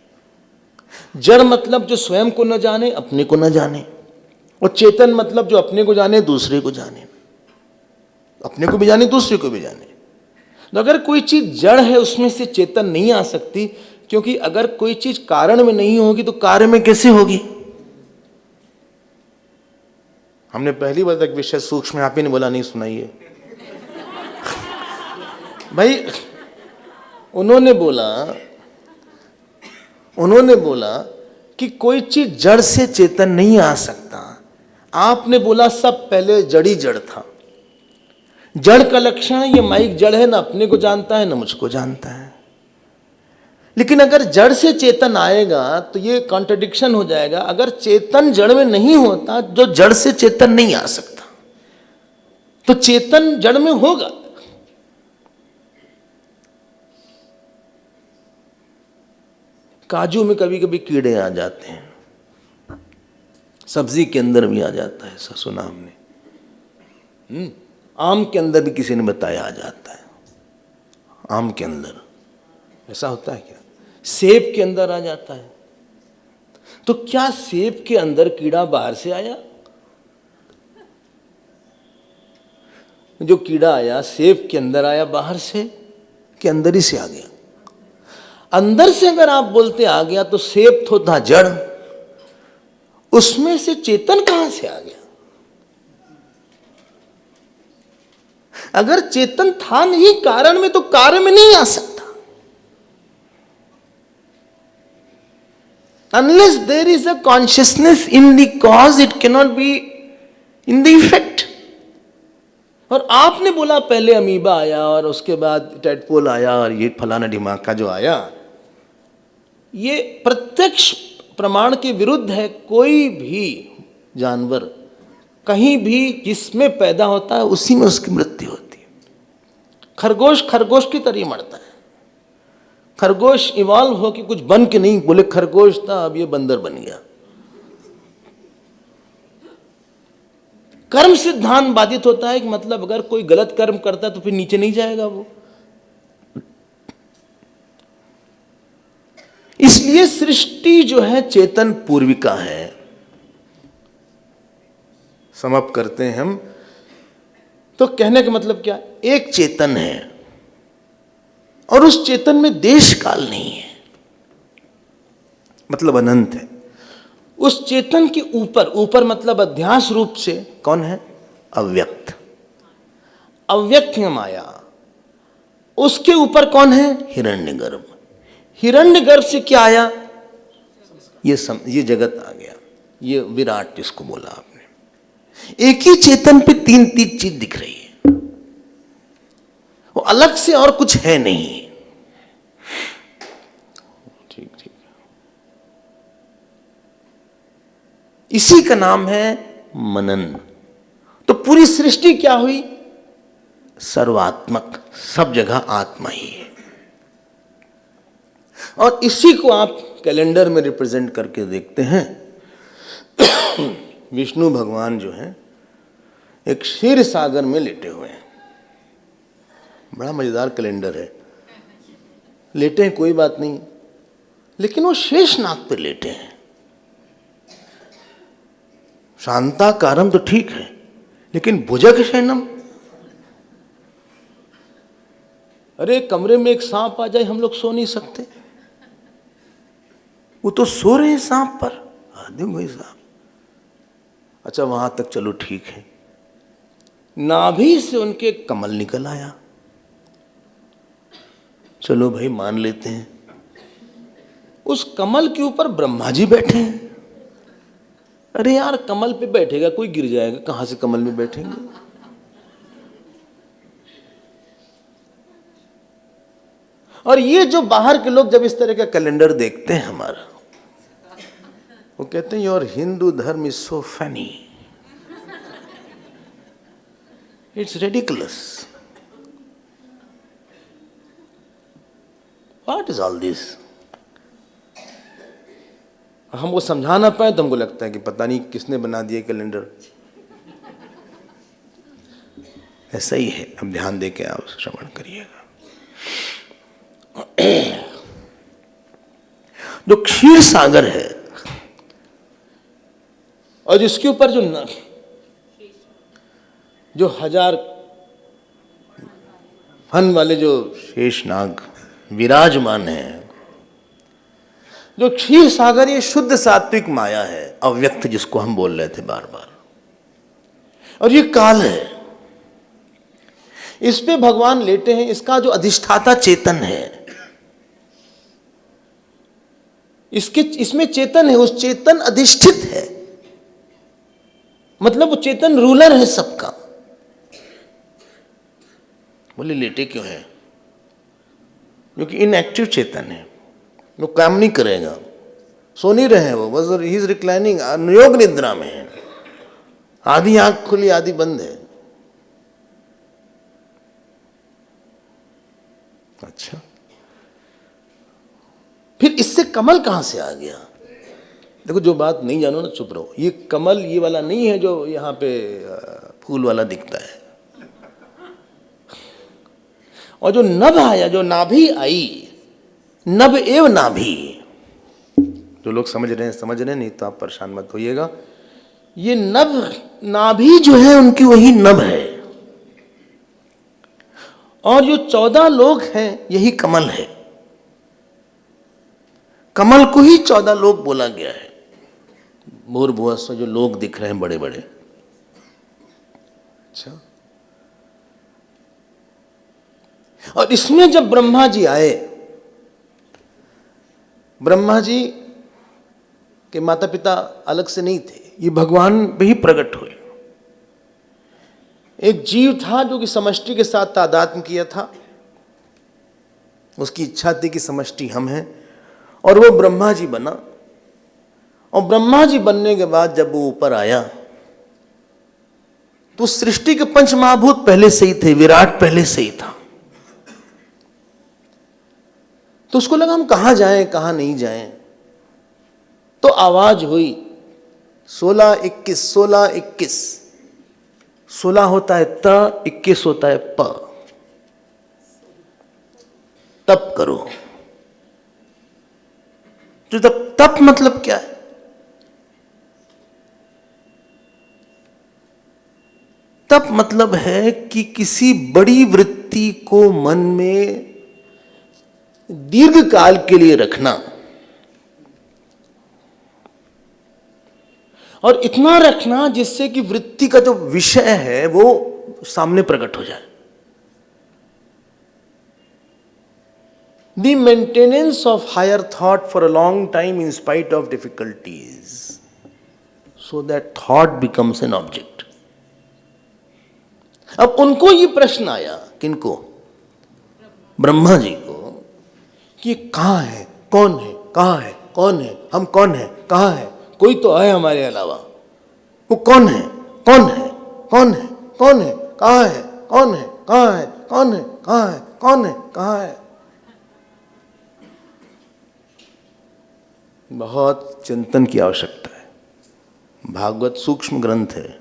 जड़ मतलब जो स्वयं को न जाने, अपने को न जाने, और चेतन मतलब जो अपने को जाने, दूसरे को जाने, अपने को भी जाने, दूसरे को भी जाने। तो अगर कोई चीज जड़ है उसमें से चेतन नहीं आ सकती, क्योंकि अगर कोई चीज कारण में नहीं होगी तो कार्य में कैसे होगी? हमने पहली बार तक विषय सूक्ष्म, आप ही ने बोला नहीं सुनाइए भाई। उन्होंने बोला कि कोई चीज जड़ से चेतन नहीं आ सकता। आपने बोला सब पहले जड़ ही जड़ था। जड़ का लक्षण है ये माइक जड़ है, ना अपने को जानता है ना मुझको जानता है। लेकिन अगर जड़ से चेतन आएगा तो ये कॉन्ट्रडिक्शन हो जाएगा। अगर चेतन जड़ में नहीं होता, जो जड़ से चेतन नहीं आ सकता, तो चेतन जड़ में होगा। काजू में कभी कभी कीड़े आ जाते हैं, सब्जी के अंदर भी आ जाता है, ऐसा सुना हमने। आम के अंदर भी किसी ने बताया आ जाता है, आम के अंदर ऐसा होता है क्या? सेब के अंदर आ जाता है। तो क्या सेब के अंदर कीड़ा बाहर से आया? जो कीड़ा आया सेब के अंदर आया बाहर से कि अंदर ही से आ गया? अंदर से अगर आप बोलते आ गया तो सेब तो था जड़, उसमें से चेतन कहां से आ गया? अगर चेतन था नहीं कारण में, तो कार्य में नहीं आ सकता। Unless there is a consciousness in the cause, it cannot be in the effect. और आपने बोला पहले अमीबा आया और उसके बाद टेडपोल आया और ये फलाना दिमाग का जो आया, ये प्रत्यक्ष प्रमाण के विरुद्ध है। कोई भी जानवर कहीं भी जिसमें पैदा होता है उसी में उसकी मृत्यु होती है। खरगोश खरगोश की तरह मरता है। खरगोश इवॉल्व हो कि कुछ बन के नहीं, बोले खरगोश था अब ये बंदर बन गया। कर्म सिद्धांत बाधित होता है कि मतलब अगर कोई गलत कर्म करता है तो फिर नीचे नहीं जाएगा वो। इसलिए सृष्टि जो है चेतन पूर्विका है। समाप्त करते हैं हम। तो कहने का मतलब क्या? एक चेतन है और उस चेतन में देश काल नहीं है, मतलब अनंत है। उस चेतन के ऊपर, ऊपर मतलब अध्यास रूप से कौन है? अव्यक्त। अव्यक्त है माया। उसके ऊपर कौन है? हिरण्यगर्भ। हिरण्यगर्भ से क्या आया? ये जगत आ गया, ये विराट जिसको बोला आपने। एक ही चेतन पे तीन तीन चीज दिख रही है, वो अलग से और कुछ है नहीं। ठीक ठीक। इसी का नाम है मनन। तो पूरी सृष्टि क्या हुई? सर्वात्मक, सब जगह आत्मा ही है। और इसी को आप कैलेंडर में रिप्रेजेंट करके देखते हैं। विष्णु भगवान जो है एक क्षीर सागर में लेटे हुए हैं। बड़ा मजेदार कैलेंडर है। लेटे हैं कोई बात नहीं, लेकिन वो शेषनाग पर लेटे हैं। शांताकारम तो ठीक है, लेकिन भुजग शयनम। अरे कमरे में एक सांप आ जाए हम लोग सो नहीं सकते। वो तो सो रहे हैं सांप पर। भाई साहब, अच्छा वहां तक चलो ठीक है। नाभि से उनके कमल निकल आया, चलो भाई मान लेते हैं। उस कमल के ऊपर ब्रह्मा जी बैठे हैं। अरे यार, कमल पे बैठेगा कोई गिर जाएगा, कहां से कमल में बैठेंगे। और ये जो बाहर के लोग जब इस तरह का कैलेंडर देखते हैं हमारा, वो कहते हैं योर हिंदू धर्म is so funny, it's ridiculous, what is all this. हम वो समझा ना पाए तो हमको लगता है कि पता नहीं किसने बना दिया कैलेंडर। ऐसा ही है। अब ध्यान दे के आप श्रवण करिएगा। जो क्षीर सागर है और जिसके ऊपर जो 1000 फन वाले जो शेषनाग विराजमान है, जो क्षीर सागर, ये शुद्ध सात्विक माया है, अव्यक्त जिसको हम बोल रहे थे बार बार। और ये काल है, इस पे भगवान लेटे हैं। इसका जो अधिष्ठाता चेतन है, इसमें चेतन है, उस चेतन अधिष्ठित है, मतलब वो चेतन रूलर है सबका। बोले लेटे क्यों है? क्योंकि इनएक्टिव चेतन है, वो काम नहीं करेगा, सो नहीं रहे वो, बस ही इज रिक्लाइनिंग, योग निद्रा में है, आधी आंख खुली आधी बंद है। अच्छा, फिर इससे कमल कहां से आ गया? देखो, जो बात नहीं जानो ना चुप रहो। ये कमल ये वाला नहीं है जो यहां पे फूल वाला दिखता है। और जो नभ आया, जो नाभि आई, नभ एव नाभि, जो लोग समझ रहे हैं समझ रहे हैं, नहीं तो आप परेशान मत होइएगा। ये नभ नाभि जो है उनकी वही नभ है, और जो 14 लोग हैं यही कमल है। कमल को ही 14 लोग बोला गया है। भूर्भुवस्व जो लोग दिख रहे हैं बड़े बड़े। अच्छा, और इसमें जब ब्रह्मा जी आए, ब्रह्मा जी के माता पिता अलग से नहीं थे, ये भगवान भी ही प्रकट हुए। एक जीव था जो कि समष्टि के साथ तादात्म्य किया था, उसकी इच्छा थी कि समष्टि हम हैं, और वो ब्रह्मा जी बना। और ब्रह्मा जी बनने के बाद जब वो ऊपर आया तो सृष्टि के पंच महाभूत पहले से ही थे, विराट पहले से ही था। तो उसको लगा हम कहां जाएं कहां नहीं जाएं, तो आवाज हुई 16 21 16 21। 16 होता है त, 21 होता है प। तप करो। तो तप मतलब क्या है? तप मतलब है कि किसी बड़ी वृत्ति को मन में दीर्घ काल के लिए रखना, और इतना रखना जिससे कि वृत्ति का जो विषय है वो सामने प्रकट हो जाए। The maintenance of higher thought for a long time in spite of difficulties, so that thought becomes an object. अब उनको ये प्रश्न आया, किनको? ब्रह्मा जी को, कि कहां है, कौन है, कहां है, कौन है, हम कौन है, कहां है, कोई तो है हमारे अलावा, वो कौन है, कौन है, कौन है, कौन है, कहां है, कौन है, कहां है, कौन है, कहां है, कौन है, कहां है। बहुत चिंतन की आवश्यकता है। भागवत सूक्ष्म ग्रंथ है,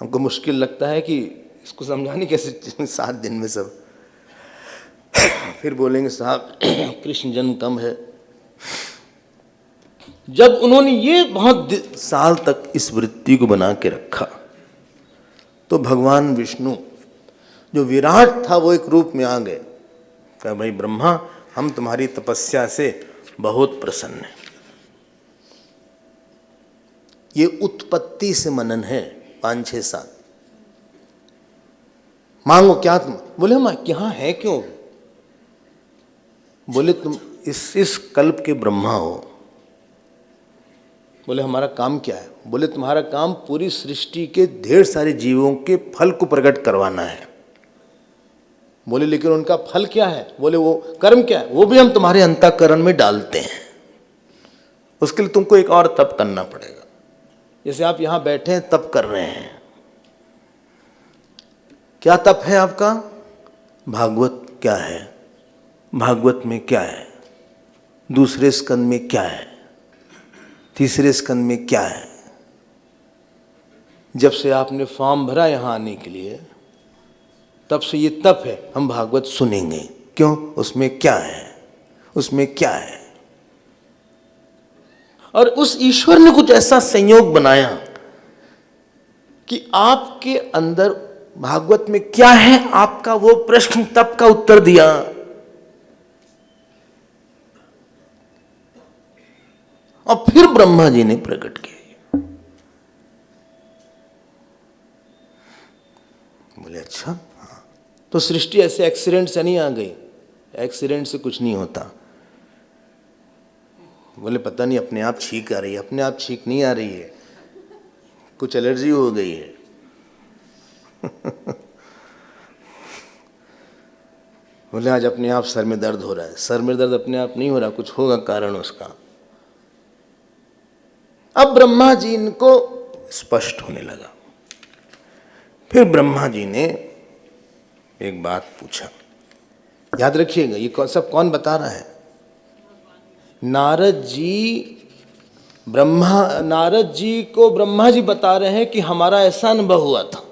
हमको मुश्किल लगता है कि इसको समझाने कैसे 7 दिन में सब। फिर बोलेंगे साहब कृष्ण जन्म कम है। जब उन्होंने ये बहुत साल तक इस वृत्ति को बना के रखा, तो भगवान विष्णु जो विराट था वो एक रूप में आ गए। कहा भाई ब्रह्मा, हम तुम्हारी तपस्या से बहुत प्रसन्न है। ये उत्पत्ति से मनन है 5 6 7। मांगो क्या तुम? बोले हम यहाँ है क्यों? बोले तुम इस कल्प के ब्रह्मा हो। बोले हमारा काम क्या है? बोले तुम्हारा काम पूरी सृष्टि के ढेर सारे जीवों के फल को प्रकट करवाना है। बोले लेकिन उनका फल क्या है? बोले वो कर्म क्या है? वो भी हम तुम्हारे अंतःकरण में डालते हैं। उसके लिए तुमको एक और तप करना पड़ेगा। जैसे आप यहां बैठे हैं, तप कर रहे हैं। क्या तप है आपका? भागवत क्या है? भागवत में क्या है? दूसरे स्कंद में क्या है? तीसरे स्कंद में क्या है? जब से आपने फॉर्म भरा यहां आने के लिए, तब से ये तप है, हम भागवत सुनेंगे। क्यों? उसमें क्या है? उसमें क्या है? और उस ईश्वर ने कुछ ऐसा संयोग बनाया कि आपके अंदर भागवत में क्या है, आपका वो प्रश्न तप का उत्तर दिया। और फिर ब्रह्मा जी ने प्रकट किया। बोले अच्छा, हाँ। तो सृष्टि ऐसे एक्सीडेंट से नहीं आ गई। एक्सीडेंट से कुछ नहीं होता। बोले पता नहीं अपने आप छींक आ रही है। अपने आप छींक नहीं आ रही है, कुछ एलर्जी हो गई है। बोले आज अपने आप सर में दर्द हो रहा है। सर में दर्द अपने आप नहीं हो रहा, कुछ होगा कारण उसका। अब ब्रह्मा जी इनको स्पष्ट होने लगा। फिर ब्रह्मा जी ने एक बात पूछा, याद रखिएगा ये सब कौन बता रहा है? नारद जी को ब्रह्मा जी बता रहे हैं कि हमारा ऐसा अनुभव हुआ था।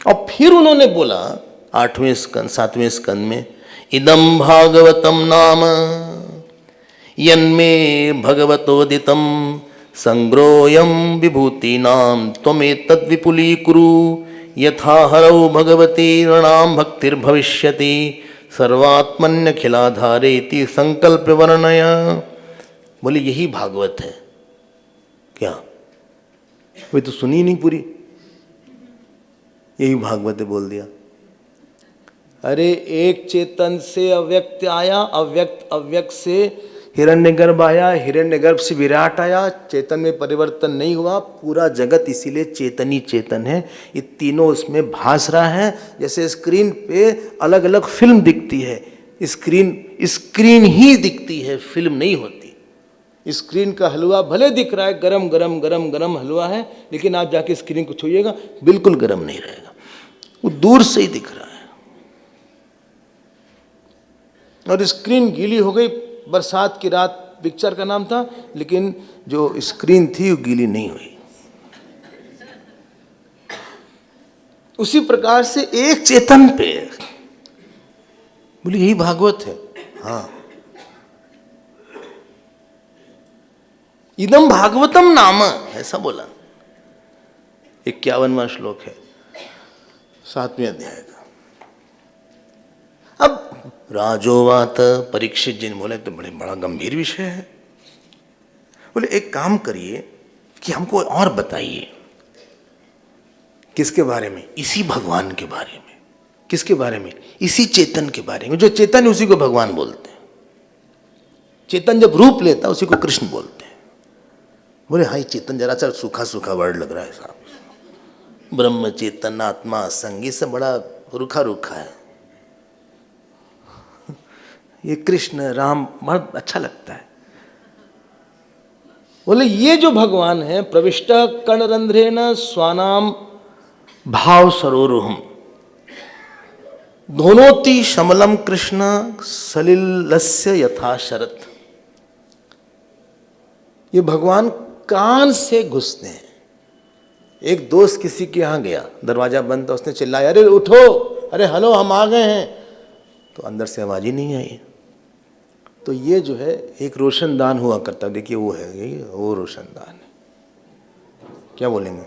और फिर उन्होंने बोला 8वें स्कंद 7वें स्कंद में, इदम भागवतम नाम यन्मे भगवतोदितम संग्रोयम विभूति नाम त्वमेतद् विपुलीकुरु यथा हरौ भगवती नृणाम भक्तिर्भविष्यति सर्वात्मन्यखिलाधारेति संकल्प वर्णय। बोले यही भागवत है क्या? वे तो सुनी नहीं पूरी। यही भागवत है बोल दिया। अरे एक चेतन से अव्यक्त आया, अव्यक्त से हिरण्यगर्भ आया, हिरण्यगर्भ से विराट आया। चेतन में परिवर्तन नहीं हुआ। पूरा जगत इसीलिए चेतन ही चेतन है। ये तीनों उसमें भास रहा है। जैसे स्क्रीन पे अलग अलग फिल्म दिखती है, स्क्रीन ही दिखती है, फिल्म नहीं होती। स्क्रीन का हलवा भले दिख रहा है, गरम गरम गरम गरम हलवा है, लेकिन आप जाके स्क्रीन को छूइएगा बिल्कुल गरम नहीं रहेगा, वो दूर से ही दिख रहा है। और स्क्रीन गीली हो गई, बरसात की रात पिक्चर का नाम था, लेकिन जो स्क्रीन थी वो गीली नहीं हुई। उसी प्रकार से एक चेतन पे बोले यही भागवत है। हाँ, इदम भागवतम नाम, ऐसा बोला। 51वां श्लोक है 7वें अध्याय का। अब राजोवात, परीक्षित जी ने बोले तो बड़ा गंभीर विषय है। बोले एक काम करिए कि हमको और बताइए। किसके बारे में? इसी भगवान के बारे में। किसके बारे में? इसी चेतन के बारे में। जो चेतन है उसी को भगवान बोलते हैं। चेतन जब रूप लेता है उसी को कृष्ण बोलते हैं। बोले हाँ, चेतन जरा सा सूखा सूखा वर्ड लग रहा है साहब। ब्रह्म चेतन आत्मा संगी से बड़ा रूखा रूखा है। ये कृष्ण राम बहुत अच्छा लगता है। बोले ये जो भगवान है, प्रविष्ट कर्णरंध्रेण स्वानाम भाव सरोरुहम धोनोति शमलम कृष्ण सलिलस्य यथा शरत। ये भगवान कान से घुसते हैं। एक दोस्त किसी के यहां गया, दरवाजा बंद था, उसने चिल्लाया अरे उठो, अरे हेलो हम आ गए हैं, तो अंदर से आवाज ही नहीं आई। तो ये जो है एक रोशनदान हुआ करता, देखिए वो है, ये वो रोशनदान है। क्या बोलेंगे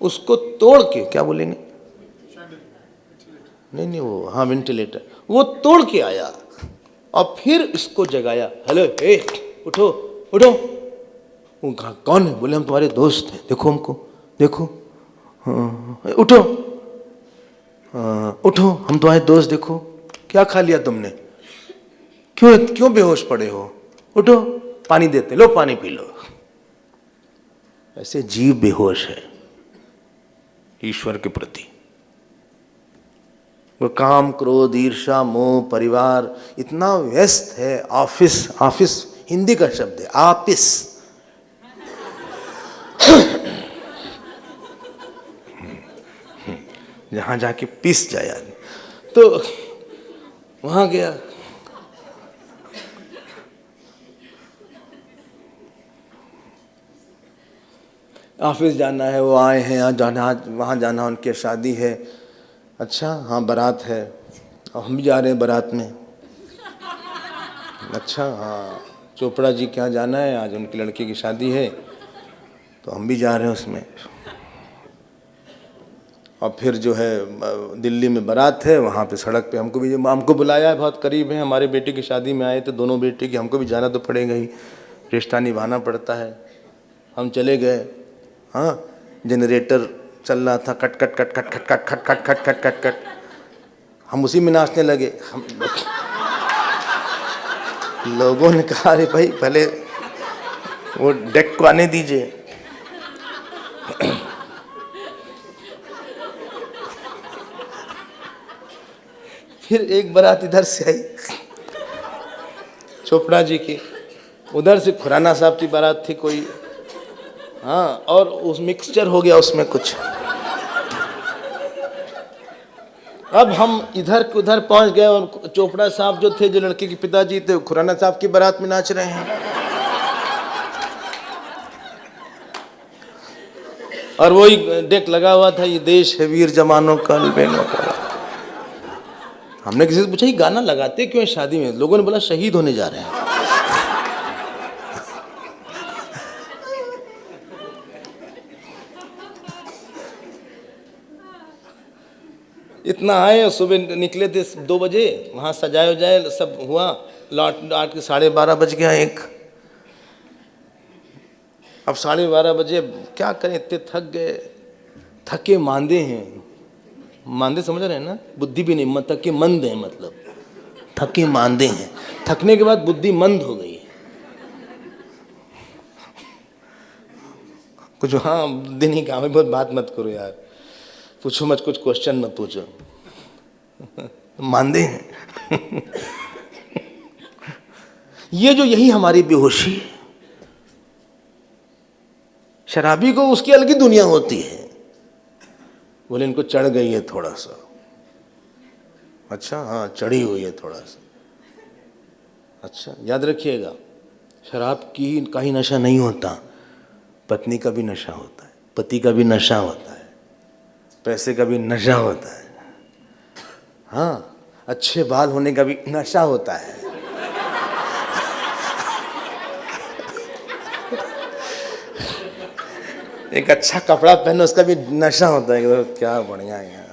उसको तोड़ के? क्या बोलेंगे? नहीं वो, हाँ वेंटिलेटर, वो तोड़ के आया और फिर इसको जगाया। हेलो हे उठो उठो। वो कौन है? बोले हम तुम्हारे दोस्त हैं, देखो हमको देखो। हाँ, उठो उठो, हम तुम्हारे दोस्त, देखो क्या खा लिया तुमने, क्यों क्यों बेहोश पड़े हो, उठो पानी देते, लो पानी पी लो। ऐसे जीव बेहोश है ईश्वर के प्रति। वो काम क्रोध ईर्षा मोह परिवार इतना व्यस्त है। ऑफिस, ऑफिस हिंदी का शब्द है, आपिस। जहां जाके पिस जाए आदमी, तो वहां गया। ऑफिस जाना है, वो आए हैं, यहाँ जाना, वहाँ जाना, उनकी शादी है। अच्छा हाँ बारात है, और हम भी जा रहे हैं बारात में। अच्छा हाँ चोपड़ा जी के यहाँ जाना है, आज उनकी लड़की की शादी है, तो हम भी जा रहे हैं उसमें। और फिर जो है दिल्ली में बारात है, वहाँ पे सड़क पे हमको बुलाया है, बहुत करीब है, हमारे बेटे की शादी में आए थे, दोनों बेटे की, हमको भी जाना तो पड़ेगा ही, रिश्ता निभाना पड़ता है। हम चले गए। हाँ जनरेटर चल रहा था, cut cut cut cut cut cut cut cut cut cut cut cut, हम उसी में नाचने लगे। हम लोगों ने कहा अरे भाई पहले वो डेक को आने दीजिए। फिर एक बारात इधर से आई चोपड़ा जी की, उधर से खुराना साहब की बारात थी कोई। हाँ और उस मिक्सचर हो गया उसमें कुछ। अब हम इधर के उधर पहुंच गए, और चोपड़ा साहब जो थे, जो लड़के के पिताजी थे, खुराना साहब की बारात में नाच रहे हैं। और वही डेक लगा हुआ था, ये देश है वीर जवानों का अलबेलों का। हमने किसी से पूछा ये गाना लगाते क्यों है शादी में? लोगों ने बोला शहीद होने जा रहे हैं। इतना आए, सुबह निकले थे 2 बजे, वहाँ सजाए उजाए सब हुआ, लौट के 12:30 बज गया एक। अब 12:30 बजे क्या करें, इतने थक गए, थके मांदे हैं। मांदे समझ रहे हैं ना, बुद्धि भी नहीं, थके मंद है, मतलब थके मांदे हैं। थकने के बाद बुद्धि मंद हो गई है कुछ। हाँ बुद्धि नहीं, काम है, बहुत बात मत करो यार, पूछो मत, कुछ क्वेश्चन मत पूछो। मांदे हैं। ये जो यही हमारी बेहोशी। शराबी को उसकी अलग ही दुनिया होती है, बोले इनको चढ़ गई है थोड़ा सा। अच्छा हाँ चढ़ी हुई है थोड़ा सा। अच्छा याद रखिएगा, शराब की का ही नशा नहीं होता, पत्नी का भी नशा होता है, पति का भी नशा होता है, पैसे का भी नशा होता है। हाँ अच्छे बाल होने का भी नशा होता है। एक अच्छा कपड़ा पहनो, उसका भी नशा होता है, क्या बढ़िया है।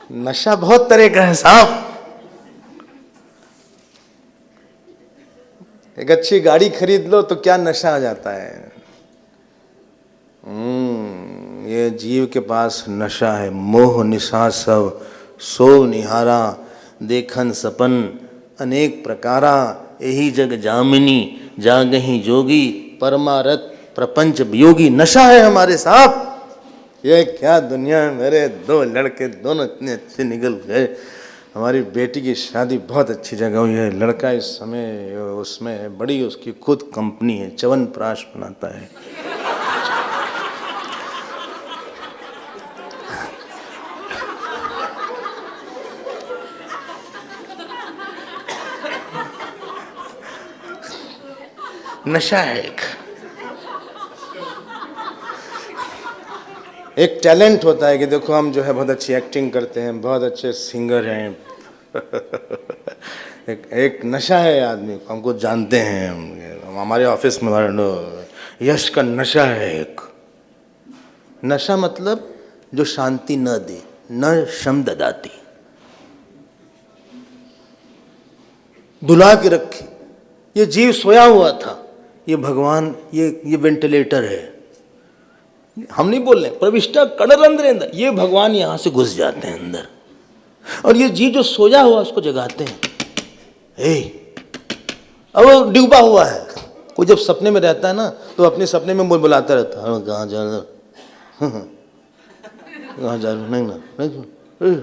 नशा बहुत तरह का है साहब। एक अच्छी गाड़ी खरीद लो तो क्या नशा आ जाता है। ये जीव के पास नशा है। मोह निशा सब सो निहारा, देखन सपन अनेक प्रकारा, यही जग जामिनी जागही जोगी, परमारथ प्रपंच वियोगी। नशा है हमारे साथ। ये क्या दुनिया है। मेरे 2 लड़के दोनों इतने अच्छे निकल गए। हमारी बेटी की शादी बहुत अच्छी जगह हुई है। लड़का इस समय उसमें है, बड़ी उसकी खुद कंपनी है, च्यवनप्राश बनाता है। नशा है एक टैलेंट होता है कि देखो हम जो है बहुत अच्छी एक्टिंग करते हैं, बहुत अच्छे सिंगर हैं। एक नशा है आदमी को, हमको जानते हैं, हमारे ऑफिस में यश का नशा है। एक नशा मतलब जो शांति न दे, न शम ददाती, बुला के रखे। ये जीव सोया हुआ था, ये भगवान, ये वेंटिलेटर है, हम नहीं बोल रहे, प्रविष्टा कणरंध्रेंद्र, ये भगवान यहाँ से घुस जाते हैं अंदर, और ये जीव जो सोया हुआ उसको जगाते हैं। अब वो डूबा हुआ है, कोई जब सपने में रहता है ना तो अपने सपने में बुलाता रहता है, कहाँ जा रहा, कहाँ जा रहा, नहीं,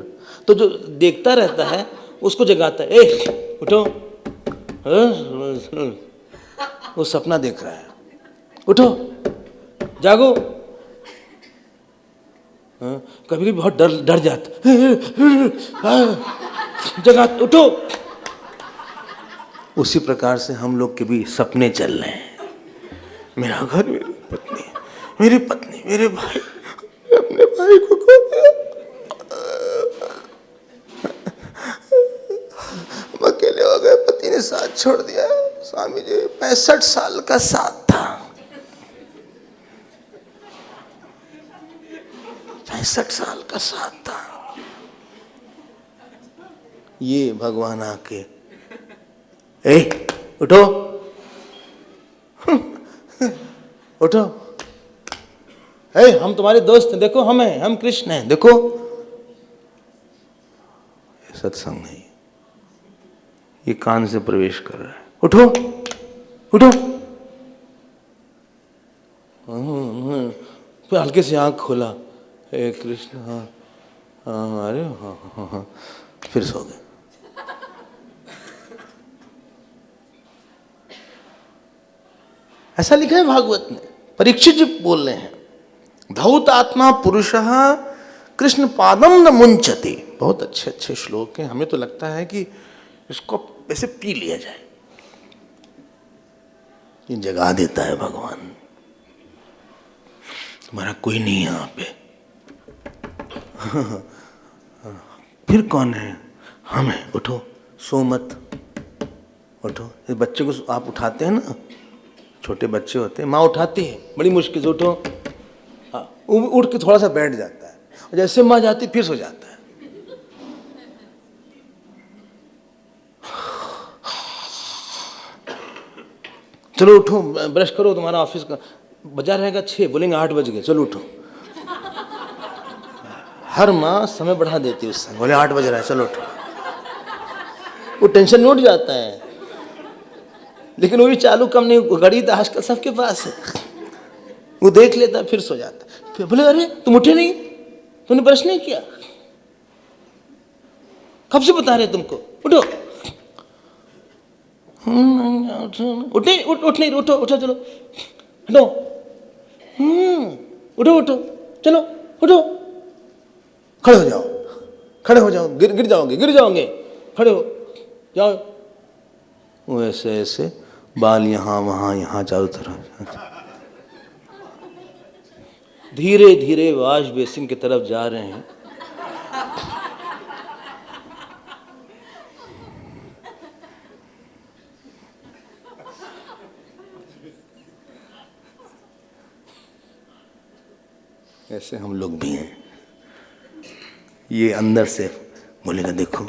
तो जो देखता रहता है उसको जगाता है, उठो, वो सपना देख रहा है, उठो, जागो। कभी कभी बहुत डर जाता, जगा, उठो। उसी प्रकार से हम लोग के भी सपने चल रहे हैं, मेरा घर, मेरी पत्नी, मेरे भाई, अपने भाई को खो दिया, हम अकेले हो गए, पति ने साथ छोड़ दिया। स्वामी जी 65 साल का साथ था, 65 साल का साथ था। ये भगवान आके, उठो, उठो, हम तुम्हारे दोस्त हैं, देखो हम कृष्ण हैं, देखो। ये सत्संग नहीं, ये कान से प्रवेश कर रहा है, उठो, उठो। फिर हल्के से आंख खोला, हे कृष्ण, हाँ, अरे हाँ, फिर सो गए। ऐसा लिखा है भागवत में, परीक्षित जी बोल रहे हैं, धौत आत्मा पुरुषः कृष्ण पादम न मुंचते। बहुत अच्छे अच्छे श्लोक हैं, हमें तो लगता है कि इसको ऐसे पी लिया जाए। ये जगा देता है भगवान, तुम्हारा कोई नहीं है यहाँ पे। फिर कौन है? हम हैं, उठो, सो मत, उठो। इस बच्चे को आप उठाते हैं ना, छोटे बच्चे होते हैं, माँ उठाती है बड़ी मुश्किल से, उठो, हाँ, उठ के थोड़ा सा बैठ जाता है, और जैसे माँ जाती फिर सो जाता है। चलो उठो, ब्रश करो, तुम्हारा ऑफिस का बजा रहेगा 6, बोलेंगे 8 बज गए, चलो उठो। हर माँ समय बढ़ा देती है उस समय, बोले 8 बज रहा है, चलो उठो। वो टेंशन में उठ जाता है, लेकिन वो भी चालू कम नहीं, घड़ी तो आजकल सबके पास है, वो देख लेता है फिर सो जाता है। फिर बोले अरे तुम उठे नहीं, तुमने ब्रश नहीं किया, कब से बता रहे तुमको, उठो। उठ नहीं, उठो, चलो, उठो, उठो, चलो, उठो, खड़े हो जाओ, गिर जाओगे, खड़े हो जाओ। वो ऐसे बाल यहाँ वहाँ, यहाँ चारों तरफ, धीरे धीरे वॉश बेसिन की तरफ जा रहे हैं। ऐसे हम लोग भी हैं। ये अंदर से बोलेगा देखो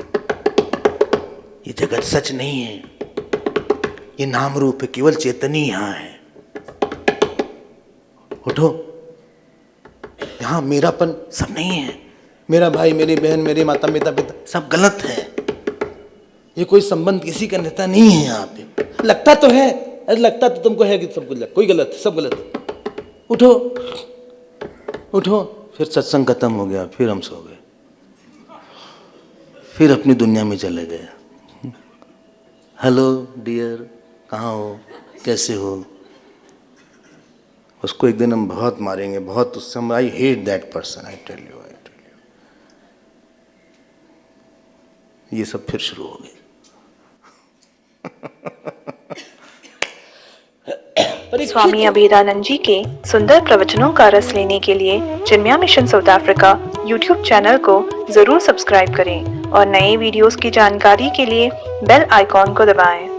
ये जगत सच नहीं है, ये नाम रूप है, केवल चेतनी यहाँ है। उठो, यहाँ मेरापन सब नहीं है, मेरा भाई, मेरी बहन, मेरे माता पिता सब गलत है। ये कोई संबंध किसी का नेता नहीं है यहाँ पे। लगता तो है, अरे लगता तो तुमको है कि सब कुछ कोई गलत है, सब गलत है। उठो, फिर सत्संग खत्म हो गया, फिर हम सो गए, फिर अपनी दुनिया में चले गए। हेलो डियर, कहाँ हो, कैसे हो? उसको एक दिन हम बहुत मारेंगे, बहुत उससे हम, I hate that person, I tell you. ये सब फिर शुरू हो गए। स्वामी अभेदानंद जी के सुंदर प्रवचनों का रस लेने के लिए Chinmaya mission south Africa YouTube channel को जरूर सब्सक्राइब करें और नए वीडियोस की जानकारी के लिए बेल आइकॉन को दबाएं।